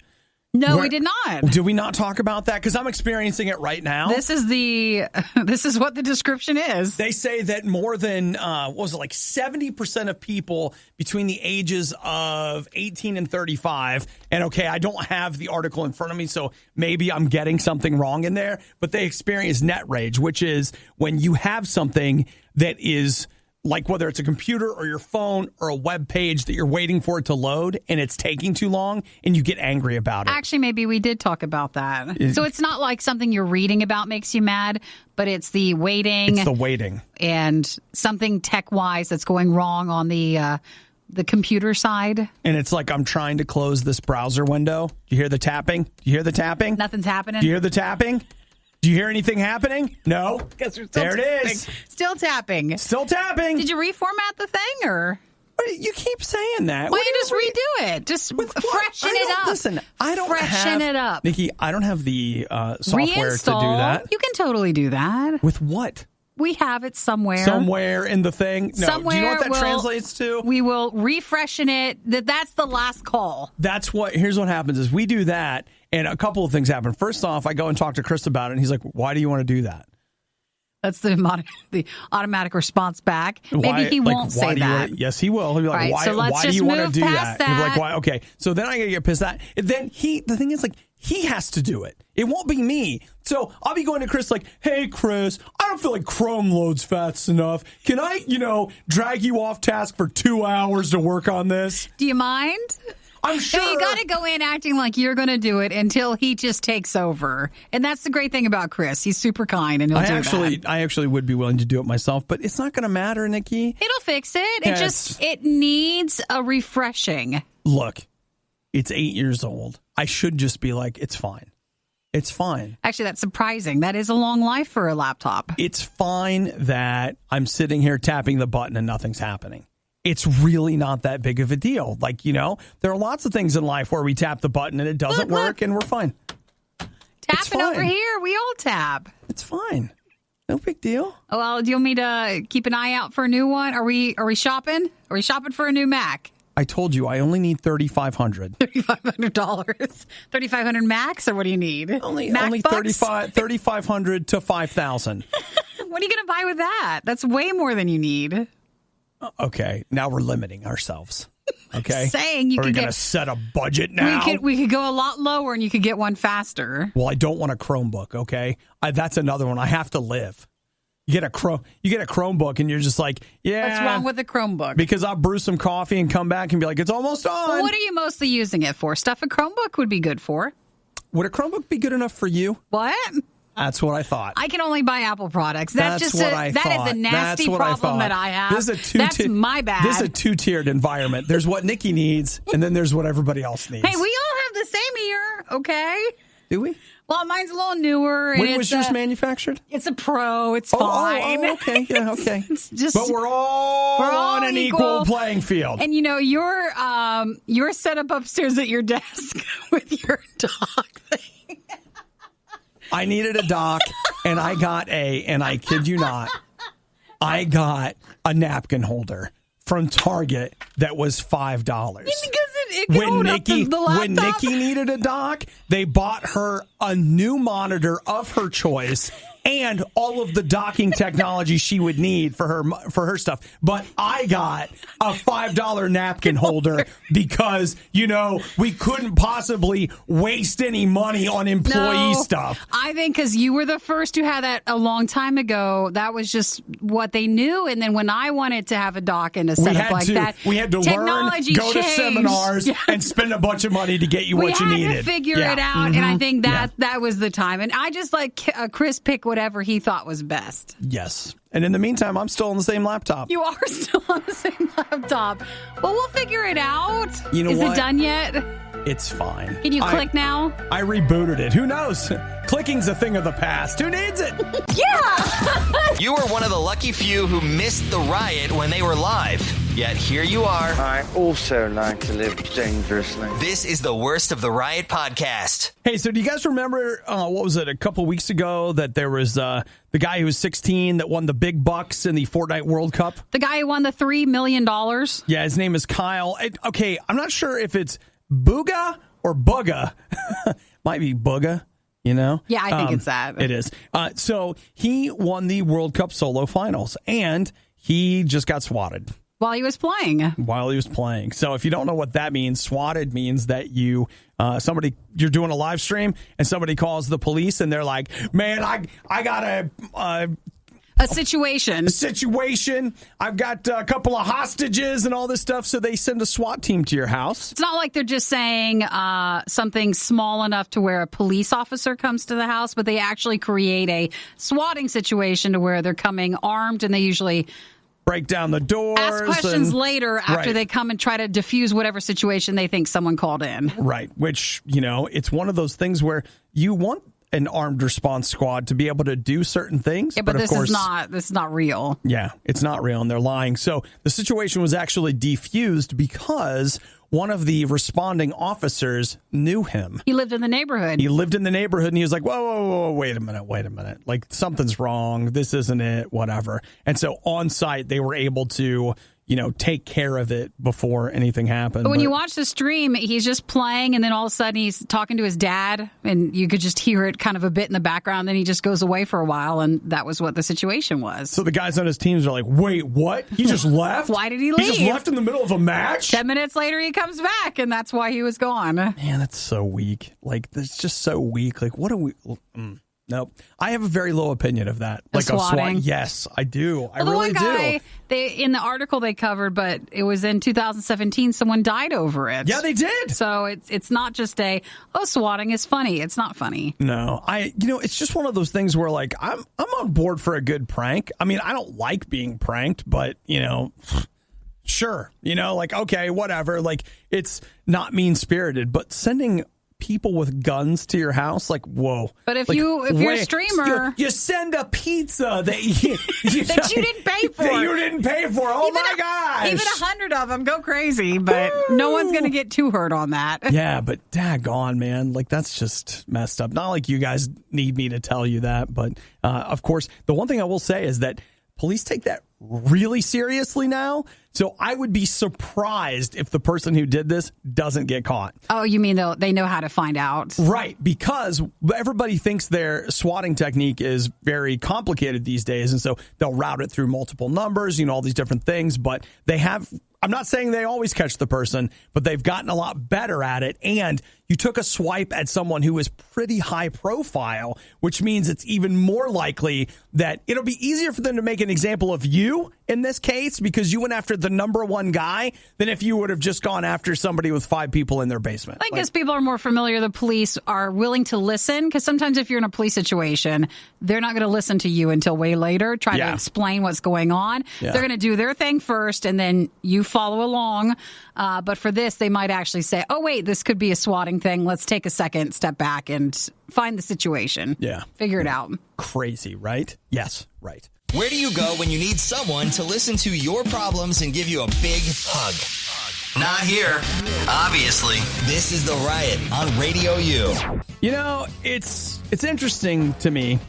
No, we did not. Did we not talk about that? Because I'm experiencing it right now. This is what the description is. They say that more than 70% of people between the ages of 18 and 35, and okay, I don't have the article in front of me, so maybe I'm getting something wrong in there, but they experience net rage, which is when you have something that is whether it's a computer or your phone or a web page that you're waiting for it to load and it's taking too long and you get angry about it. Actually, maybe we did talk about that. So it's not like something you're reading about makes you mad, but it's the waiting. It's the waiting. And something tech-wise that's going wrong on the computer side. And it's like I'm trying to close this browser window. Do you hear the tapping? Do you hear the tapping? Nothing's happening. Do you hear the tapping? Do you hear anything happening? No. There it is. Still tapping. Still tapping. Did you reformat the thing or? You keep saying that. Why don't you just redo it? Just freshen it up. Listen, I don't freshen it up. Nikki, I don't have the software Reinstall. to do that. You can totally do that. With what? We have it somewhere. Somewhere in the thing? No. Somewhere. Do you know what that translates to? We will refreshen it. That's the last call. Here's what happens is we do that, and a couple of things happen. First off, I go and talk to Chris about it, and he's like, why do you want to do that? That's the automatic response back. Maybe he won't say that. Yes, he will. He'll be like, right, why do you want to do that? He'll be like, why? Okay. So then I got to get pissed at. And then the thing is, he has to do it. It won't be me. So I'll be going to Chris hey, Chris, I don't feel like Chrome loads fast enough. Can I, drag you off task for 2 hours to work on this? Do you mind? I'm sure. So you got to go in acting like you're going to do it until he just takes over. And that's the great thing about Chris. He's super kind and he'll do that. I actually would be willing to do it myself, but it's not going to matter, Nikki. It'll fix it. Yes. It needs a refreshing. Look, it's 8 years old. I should just be like, it's fine. It's fine. Actually, that's surprising. That is a long life for a laptop. It's fine that I'm sitting here tapping the button and nothing's happening. It's really not that big of a deal. There are lots of things in life where we tap the button and it doesn't work and we're fine. Tapping over here. We all tap. It's fine. No big deal. Oh, well, do you want me to keep an eye out for a new one? Are we shopping? Are we shopping for a new Mac? I told you I only need $3,500. $3,500. 3,500 Max, or what do you need? Only $3,500 to $5,000. What are you going to buy with that? That's way more than you need. Okay, now we're limiting ourselves. Okay, saying you are we could going to set a budget now? We could go a lot lower, and you could get one faster. Well, I don't want a Chromebook. Okay, that's another one. I have to live. You get a Chromebook, and you're just like, yeah. What's wrong with the Chromebook? Because I'll brew some coffee and come back and be like, it's almost on. Well, what are you mostly using it for? Stuff a Chromebook would be good for. Would a Chromebook be good enough for you? What? That's what I thought. I can only buy Apple products. That is a nasty problem that I have. That's my bad. This is a two-tiered environment. There's what Nikki needs, and then there's what everybody else needs. Hey, we all have the same ear, okay? Do we? Well, mine's a little newer. When was yours manufactured? It's a Pro. It's fine. Oh, okay. Yeah, okay. It's just, but we're all on an equal playing field. And you're set up upstairs at your desk with your dog thing. I needed a dock, and I kid you not, I got a napkin holder from Target that was $5. Because it can hold up the laptop. When Nikki needed a dock, they bought her a new monitor of her choice and all of the docking technology she would need for her stuff. But I got a $5 napkin holder because, we couldn't possibly waste any money on employee stuff. I think because you were the first who had that a long time ago, that was just what they knew. And then when I wanted to have a dock and a setup like that, we had to learn, go to seminars, and spend a bunch of money to get you what you needed. We had to figure it out, and I think that was the time. And I just let Chris pick whatever he thought was best. Yes. And in the meantime, I'm still on the same laptop. You are still on the same laptop. Well, we'll figure it out. You know Is what? it done yet? It's fine. Can you click now? I rebooted it. Who knows? Clicking's a thing of the past. Who needs it? Yeah! You were one of the lucky few who missed the riot when they were live. Yet here you are. I also like to live dangerously. This is the Worst of the Riot podcast. Hey, so do you guys remember, what was it, a couple weeks ago that there was the guy who was 16 that won the big bucks in the Fortnite World Cup? The guy who won the $3 million? Yeah, his name is Kyle. Okay, I'm not sure if it's Booga or Booga. Might be Booga. Yeah, I think it's that. It is. So he won the World Cup solo finals, and he just got swatted. While he was playing. So if you don't know what that means, swatted means that you're doing a live stream and somebody calls the police and they're like, man, I got a situation. I've got a couple of hostages and all this stuff. So they send a SWAT team to your house. It's not like they're just saying something small enough to where a police officer comes to the house, but they actually create a swatting situation to where they're coming armed, and they usually break down the doors. Ask questions later after they come and try to diffuse whatever situation they think someone called in. Right, which, it's one of those things where you want an armed response squad to be able to do certain things. Yeah, but this is not real. Yeah, it's not real, and they're lying. So the situation was actually defused because one of the responding officers knew him. He lived in the neighborhood. And he was like, whoa, wait a minute. Like, something's wrong. This isn't it, whatever. And so on site, they were able to, take care of it before anything happened. But when you watch the stream, he's just playing, and then all of a sudden he's talking to his dad, and you could just hear it kind of a bit in the background. Then he just goes away for a while, and that was what the situation was. So the guys on his teams are like, wait, what? He just left? Why did he leave? He just left in the middle of a match? 10 minutes later, he comes back, and that's why he was gone. Man, that's so weak. Like, that's just so weak. Like, what are we... Nope. I have a very low opinion of that. Like swatting? Yes, I do. I really do. The one guy, in the article they covered, but it was in 2017, someone died over it. Yeah, they did. So it's not just swatting is funny. It's not funny. No. It's just one of those things where, like, I'm on board for a good prank. I mean, I don't like being pranked, but, sure. Okay, whatever. Like, it's not mean-spirited, but sending people with guns to your house, like, whoa. But if you're a streamer, you send a pizza that you didn't pay for. That you didn't pay for. Oh, my gosh. Even 100 of them go crazy, but no one's going to get too hurt on that. Yeah, but daggone, man. Like, that's just messed up. Not like you guys need me to tell you that, but of course, the one thing I will say is that police take that really seriously now. So I would be surprised if the person who did this doesn't get caught. Oh, you mean they know how to find out? Right, because everybody thinks their swatting technique is very complicated these days, and so they'll route it through multiple numbers, all these different things, but they have... I'm not saying they always catch the person, but they've gotten a lot better at it. And you took a swipe at someone who is pretty high profile, which means it's even more likely that it'll be easier for them to make an example of you in this case because you went after the number one guy than if you would have just gone after somebody with 5 people in their basement. I guess people are more familiar. The police are willing to listen because sometimes if you're in a police situation, they're not going to listen to you until way later, try to explain what's going on. Yeah. They're going to do their thing first and then you follow along. But for this, they might actually say, oh, wait, this could be a swatting rioting thing. Let's take a second, step back, and find the situation. Yeah. Figure it out. Crazy, right? Yes, right. Where do you go when you need someone to listen to your problems and give you a big hug? Not here. Obviously, this is The Riot on RadioU. You know, it's interesting to me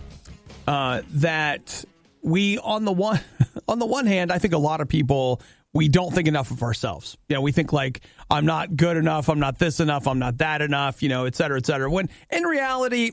that we, on the one hand, I think a lot of people, we don't think enough of ourselves. You know, we think like, I'm not good enough, I'm not this enough, I'm not that enough, you know, et cetera, et cetera. When in reality,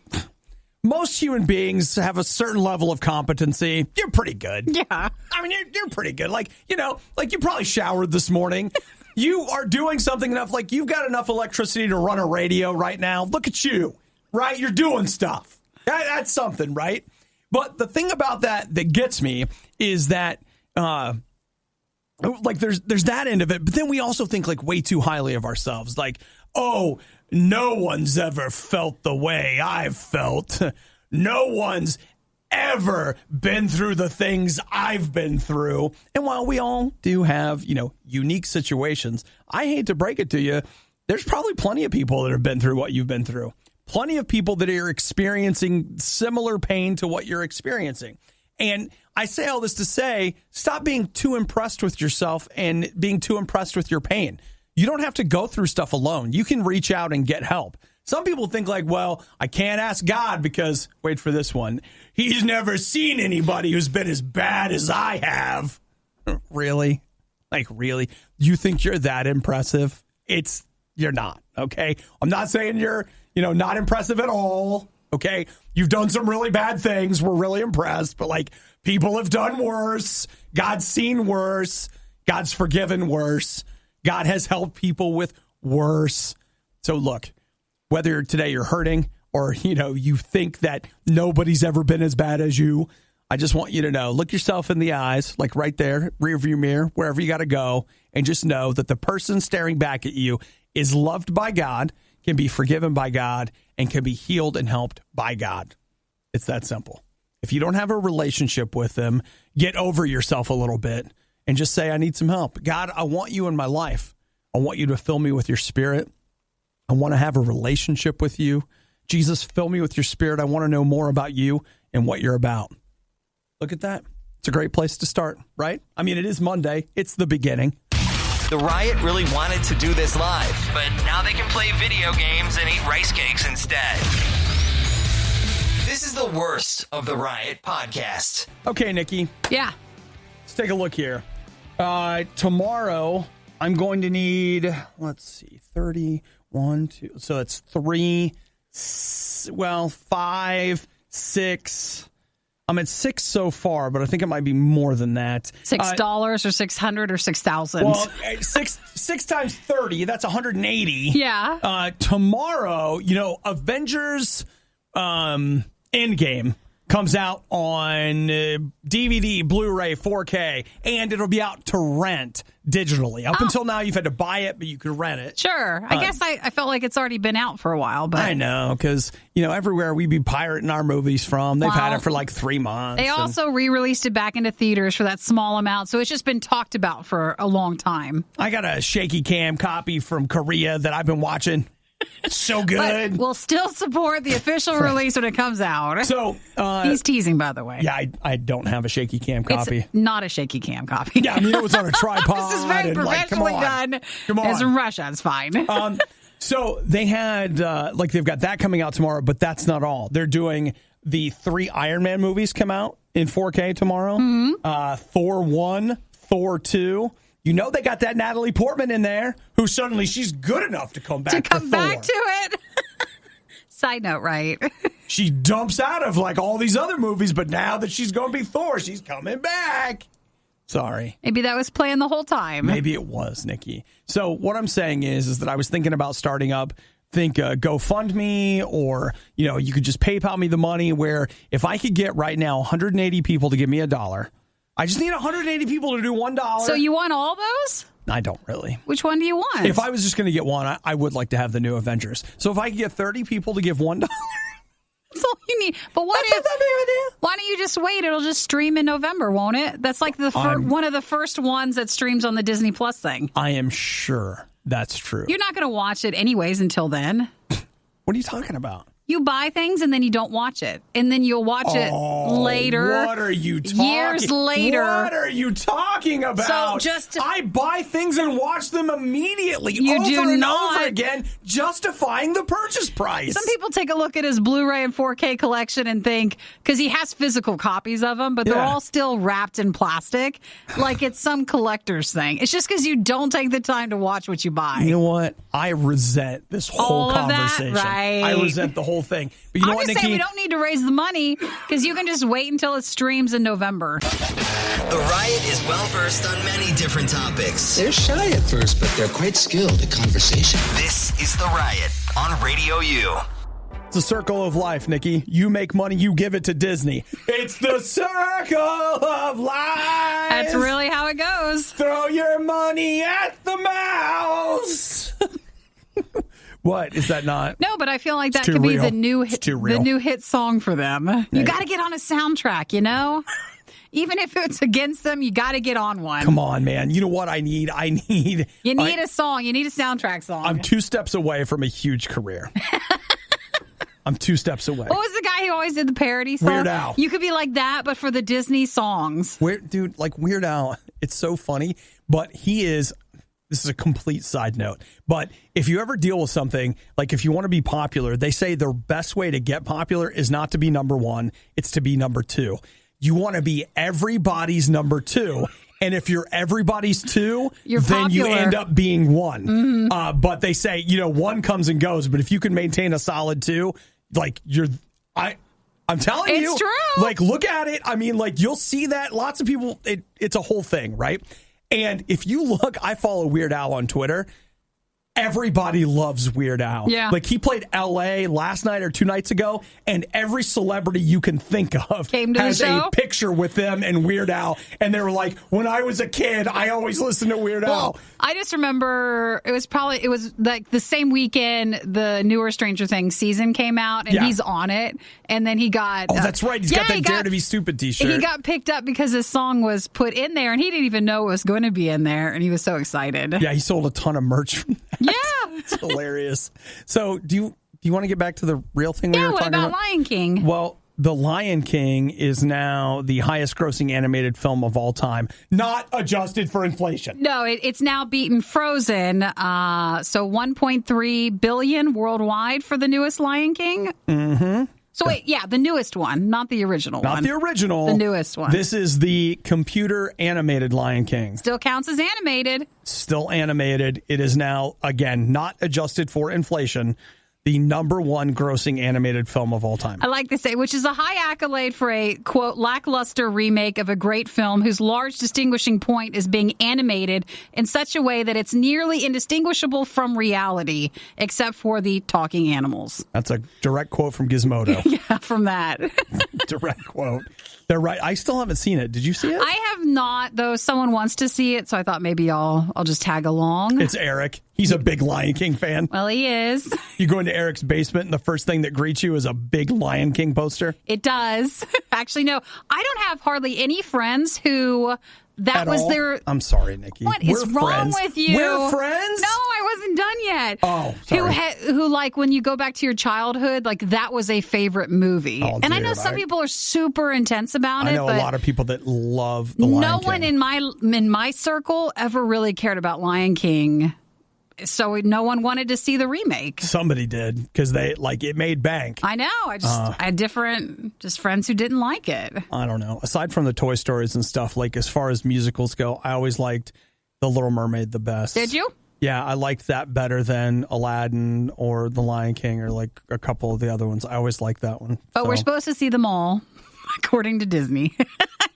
most human beings have a certain level of competency. You're pretty good. Yeah. I mean, you're pretty good. Like, you know, like you probably showered this morning. You are doing something enough, like you've got enough electricity to run a radio right now. Look at you, right? You're doing stuff. That's something, right? But the thing about that gets me is that, like, there's that end of it. But then we also think like way too highly of ourselves. Like, oh, no one's ever felt the way I've felt. No one's ever been through the things I've been through. And while we all do have, you know, unique situations, I hate to break it to you, there's probably plenty of people that have been through what you've been through. Plenty of people that are experiencing similar pain to what you're experiencing. And I say all this to say, stop being too impressed with yourself and being too impressed with your pain. You don't have to go through stuff alone. You can reach out and get help. Some people think like, well, I can't ask God because, wait for this one, he's never seen anybody who's been as bad as I have. Really? Like, really? You think you're that impressive? You're not, okay? I'm not saying you're, you know, not impressive at all, okay? You've done some really bad things. We're really impressed, but like, people have done worse. God's seen worse. God's forgiven worse. God has helped people with worse. So look, whether today you're hurting or, you know, you think that nobody's ever been as bad as you, I just want you to know, look yourself in the eyes, like right there, rear view mirror, wherever you got to go, and just know that the person staring back at you is loved by God, can be forgiven by God, and can be healed and helped by God. It's that simple. If you don't have a relationship with them, get over yourself a little bit and just say, I need some help. God, I want you in my life. I want you to fill me with your spirit. I want to have a relationship with you. Jesus, fill me with your spirit. I want to know more about you and what you're about. Look at that. It's a great place to start, right? I mean, it is Monday. It's the beginning. The Riot really wanted to do this live, but now they can play video games and eat rice cakes instead. This is the worst of the Riot podcast. Okay, Nikki. Yeah. Let's take a look here. Tomorrow, I'm going to need, let's see, 31, 2. So that's 3, 5, 6. I'm at 6 so far, but I think it might be more than that. $6 or 600 or 6,000. Well, 6 times 30, that's 180. Yeah. Tomorrow, you know, Avengers Endgame comes out on DVD, Blu-ray, 4K, and it'll be out to rent digitally. Up until now, you've had to buy it, but you could rent it. Sure. I guess I felt like it's already been out for a while. But I know, because, you know, everywhere we be pirating our movies from, they've had it for like 3 months. They also re-released it back into theaters for that small amount, so it's just been talked about for a long time. I got a shaky cam copy from Korea that I've been watching. It's so good. But we'll still support the official release when it comes out. So he's teasing, by the way. Yeah, I don't have a shaky cam copy. It's not a shaky cam copy. Yeah, I mean, it was on a tripod. This is very professionally done. Come on. It's from Russia. It's fine. So they had, they've got that coming out tomorrow, but that's not all. They're doing the 3 Iron Man movies come out in 4K tomorrow. Mm-hmm. Thor 1, Thor 2. You know they got that Natalie Portman in there, who suddenly she's good enough to come back to Thor. Back to it. Side note, right? She dumps out of like all these other movies, but now that she's going to be Thor, she's coming back. Sorry. Maybe that was planned the whole time. Maybe it was, Nikki. So what I'm saying is that I was thinking about starting up, GoFundMe, or, you know, you could just PayPal me the money, where if I could get right now 180 people to give me $1, I just need 180 people to do $1. So you want all those? I don't really. Which one do you want? If I was just going to get one, I would like to have the new Avengers. So if I could get 30 people to give $1. That's all you need. But why don't you just wait? It'll just stream in November, won't it? That's like one of the first ones that streams on the Disney Plus thing. I am sure that's true. You're not going to watch it anyways until then. What are you talking about? You buy things and then you don't watch it. And then you'll watch it later. What are you talking Years later. What are you talking about? I buy things and watch them immediately over again, justifying the purchase price. Some people take a look at his Blu-ray and 4K collection and think, because he has physical copies of them, but they're all still wrapped in plastic, like it's some collector's thing. It's just because you don't take the time to watch what you buy. You know what? I resent this whole conversation. Right. I resent the whole thing. But you know I'm what, just Nikki? saying we don't need to raise the money because you can just wait until it streams in November. The Riot is well versed on many different topics. They're shy at first, but they're quite skilled at conversation. This is The Riot on RadioU. It's a circle of life, Nikki. You make money, you give it to Disney. It's the circle of life. That's really how it goes. Throw your money at the mouse. What? Is that not? No, but I feel like that could be the new hit song for them. You got to get on a soundtrack, you know? Even if it's against them, you got to get on one. Come on, man. You know what I need? You need a song. You need a soundtrack song. I'm 2 steps away from a huge career. I'm 2 steps away. What was the guy who always did the parody song? Weird Al. You could be like that, but for the Disney songs. Dude, like Weird Al, it's so funny, but he is... This is a complete side note, but if you ever deal with something, like if you want to be popular, they say the best way to get popular is not to be number 1, it's to be number 2. You want to be everybody's number 2. And if you're everybody's 2, then you end up being 1. Mm-hmm. But they say, 1 comes and goes. But if you can maintain a solid 2, like I'm telling you. It's true. Like, look at it. I mean, like, you'll see that. Lots of people, it's a whole thing, right? And if you look, I follow Weird Al on Twitter. Everybody loves Weird Al. Yeah. Like, he played L.A. last night or 2 nights ago, and every celebrity you can think of has a picture with them and Weird Al. And they were like, when I was a kid, I always listened to Weird Al. I just remember it was like the same weekend the newer Stranger Things season came out, and he's on it. And then he got... Oh, that's right. He's got that Dare to Be Stupid t-shirt. He got picked up because his song was put in there, and he didn't even know it was going to be in there, and he was so excited. Yeah, he sold a ton of merch from that. Yeah. It's hilarious. So do you want to get back to the real thing we were talking about? Yeah, what about Lion King? Well, The Lion King is now the highest grossing animated film of all time, not adjusted for inflation. No, it's now beaten Frozen. So $1.3 billion worldwide for the newest Lion King. Mm-hmm. So wait, the newest one, not the original one. Not the original. The newest one. This is the computer animated Lion King. Still counts as animated. Still animated. It is now, again, not adjusted for inflation, the #1 grossing animated film of all time. I like to say, which is a high accolade for a, quote, lackluster remake of a great film whose large distinguishing point is being animated in such a way that it's nearly indistinguishable from reality, except for the talking animals. That's a direct quote from Gizmodo. Yeah, from that. Direct quote. They're right. I still haven't seen it. Did you see it? I have not, though. Someone wants to see it, so I thought maybe I'll just tag along. It's Eric. He's a big Lion King fan. Well, he is. You go into Eric's basement, and the first thing that greets you is a big Lion King poster. It does. Actually, no. I don't have hardly any friends who... That was their... I'm sorry, Nikki. What is wrong with you? We're friends? No, I wasn't done yet. Oh, sorry. Who like, when you go back to your childhood, like, that was a favorite movie. Oh, and I know some people are super intense about it. I know a lot of people that love the Lion King. No one in my circle ever really cared about Lion King. So no one wanted to see the remake. Somebody did, because it made bank. I know. I had different friends who didn't like it. I don't know. Aside from the Toy Stories and stuff, like as far as musicals go, I always liked The Little Mermaid the best. Did you? Yeah, I liked that better than Aladdin or The Lion King or like a couple of the other ones. I always liked that one. But we're supposed to see them all, according to Disney.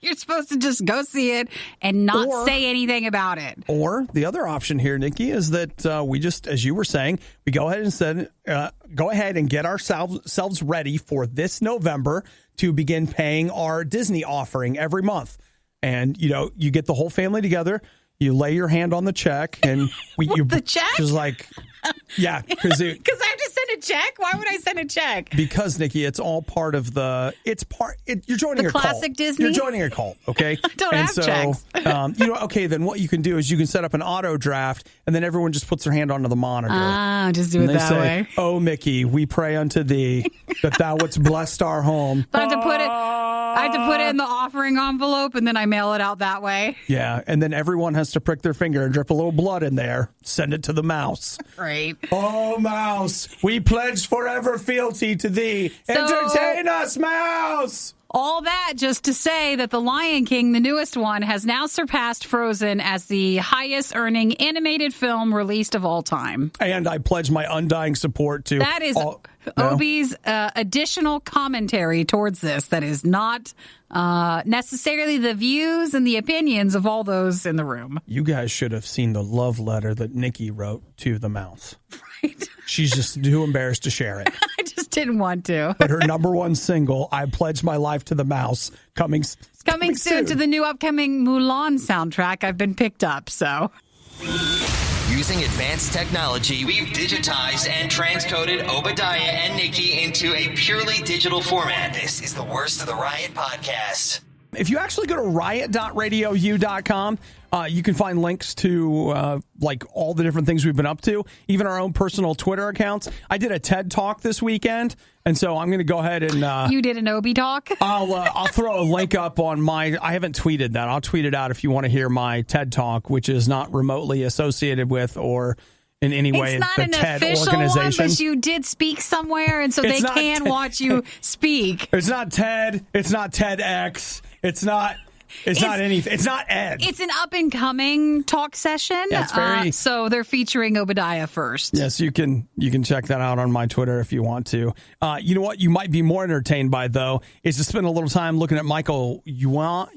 You're supposed to just go see it and not say anything about it. Or the other option here, Nikki, is that we just, as you were saying, we go ahead and get ourselves ready for this November to begin paying our Disney offering every month. And, you get the whole family together. You lay your hand on the check, and the check? Just like, yeah, because I have to send a check? Why would I send a check? Because, Nikki, it's all part of you're joining the a cult. classic Disney? You're joining a cult, okay? I don't have checks. Okay, then what you can do is you can set up an auto draft, and then everyone just puts their hand onto the monitor. Just do it that way. Oh, Mickey, we pray unto thee that thou wouldst blessed our home. I have to put it in the offering envelope, and then I mail it out that way. Yeah, and then everyone has to prick their finger and drip a little blood in there. Send it to the mouse. Right. Oh, mouse, we pledge forever fealty to thee. Entertain us, mouse! All that just to say that The Lion King, the newest one, has now surpassed Frozen as the highest earning animated film released of all time. And I pledge my undying support to... That is Obi's additional commentary towards this. That is not necessarily the views and the opinions of all those in the room. You guys should have seen the love letter that Nikki wrote to the mouse. Right. She's just too embarrassed to share it. I just didn't want to. But her number one single, I Pledge My Life to the Mouse, coming soon to the new upcoming Mulan soundtrack. I've been picked up, so... Using advanced technology, we've digitized and transcoded Obadiah and Nikki into a purely digital format. This is the Worst of the Riot podcast. If you actually go to riot.radiou.com, you can find links to all the different things we've been up to, even our own personal Twitter accounts. I did a TED Talk this weekend, and so I'm going to go ahead and... you did an Obi Talk? I'll throw a link up on my... I haven't tweeted that. I'll tweet it out if you want to hear my TED Talk, which is not remotely associated with or... in any way, it's not the an TED official organization. One, but you did speak somewhere, and so they can watch you speak. It's not TED. It's not TEDx. It's not anything. It's not Ed. It's an up-and-coming talk session. Yeah, so they're featuring Obadiah first. Yes, you can check that out on my Twitter if you want to. You know what you might be more entertained by, though, is to spend a little time looking at Michael Yuan.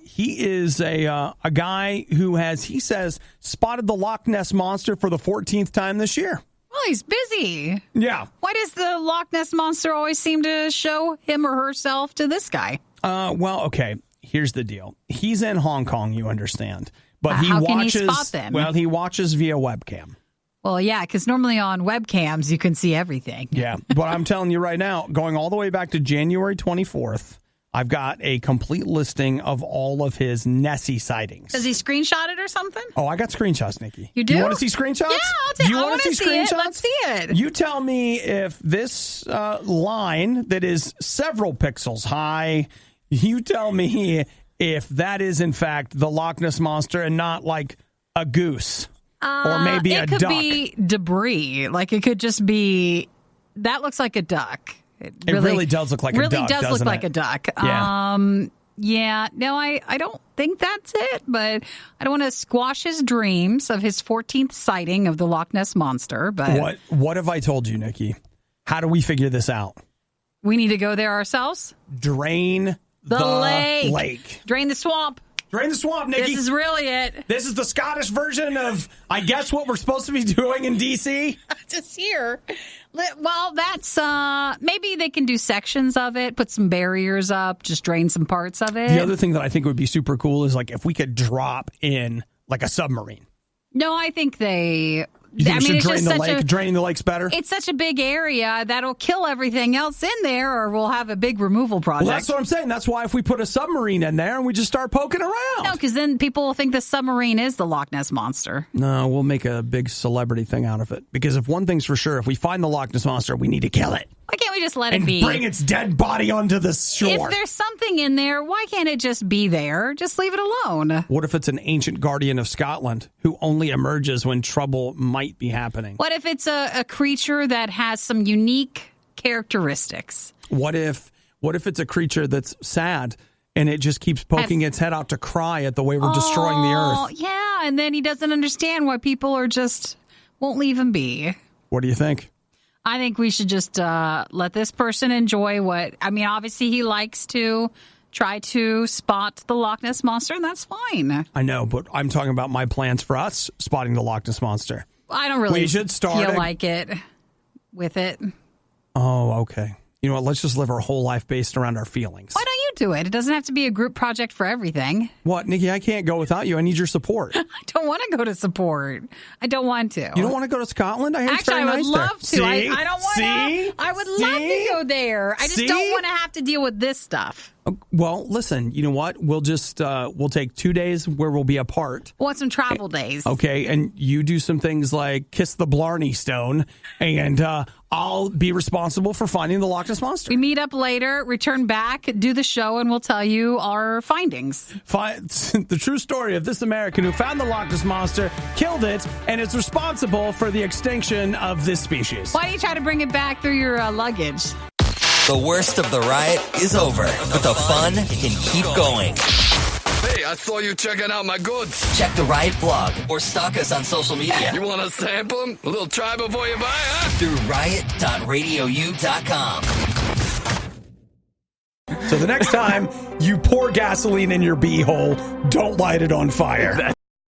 He is a guy who has, he says, spotted the Loch Ness Monster for the 14th time this year. Well, he's busy. Yeah. Why does the Loch Ness Monster always seem to show him or herself to this guy? Well, okay. Here's the deal. He's in Hong Kong, you understand. But he How watches. Can he spot them? Well, he watches via webcam. Well, yeah, because normally on webcams you can see everything. Yeah, but I'm telling you right now, going all the way back to January 24th, I've got a complete listing of all of his Nessie sightings. Does he screenshot it or something? Oh, I got screenshots, Nikki. You do? You want to see screenshots? Yeah, do you want to see screenshots? It. Let's see it. You tell me if this line that is several pixels high, you tell me if that is, in fact, the Loch Ness Monster and not like a goose or maybe a duck. It could be debris. Like it could just be, that looks like a duck. It really does look like a duck, really does look like a duck. Yeah. No, I don't think that's it, but I don't want to squash his dreams of his 14th sighting of the Loch Ness Monster. But what have I told you, Nikki? How do we figure this out? We need to go there ourselves? Drain the lake. Drain the swamp. Drain the swamp, Nikki. This is really it. This is the Scottish version of, I guess, what we're supposed to be doing in D.C. Just here. Well, that's, maybe they can do sections of it, put some barriers up, just drain some parts of it. The other thing that I think would be super cool is, like, if we could drop in, like, a submarine. No, I think they... You think we should drain the lake? Draining the lake's better? It's such a big area that'll kill everything else in there, or we'll have a big removal project. Well, that's what I'm saying. That's why if we put a submarine in there and we just start poking around. No, because then people will think the submarine is the Loch Ness Monster. No, we'll make a big celebrity thing out of it. Because if one thing's for sure, if we find the Loch Ness Monster, we need to kill it. Why can't we just let it be? And bring its dead body onto the shore. If there's something in there, why can't it just be there? Just leave it alone. What if it's an ancient guardian of Scotland who only emerges when trouble might be happening? What if it's a creature that has some unique characteristics? What if it's a creature that's sad and it just keeps poking its head out to cry at the way we're destroying the earth? Yeah, and then he doesn't understand why people are just won't leave him be. What do you think? I think we should just let this person enjoy obviously he likes to try to spot the Loch Ness Monster, and that's fine. I know, but I'm talking about my plans for us spotting the Loch Ness Monster. I don't really feel like it with it. Oh, okay. You know what? Let's just live our whole life based around our feelings. Why don't you into it. It doesn't have to be a group project for everything. What, Nikki? I can't go without you. I need your support. I don't want to go to support. I don't want to. You don't want to go to Scotland? I hear it's very I would nice love there. to. I don't want to. I would love to go there. I just don't want to have to deal with this stuff. Well, listen, you know what? We'll just we'll take 2 days where we'll be apart. I want some travel days. Okay, and you do some things like kiss the Blarney Stone, and I'll be responsible for finding the Loch Ness Monster. We meet up later, return back, do the show, and we'll tell you our findings. The true story of this American who found the Loch Ness Monster, killed it, and is responsible for the extinction of this species. Why do you try to bring it back through your luggage? The worst of the riot is over, but the fun can keep going. Hey, I saw you checking out my goods. Check the Riot blog or stalk us on social media. You want to sample them? A little try before you buy, huh? Through riot.radiou.com. So the next time you pour gasoline in your beehole, don't light it on fire.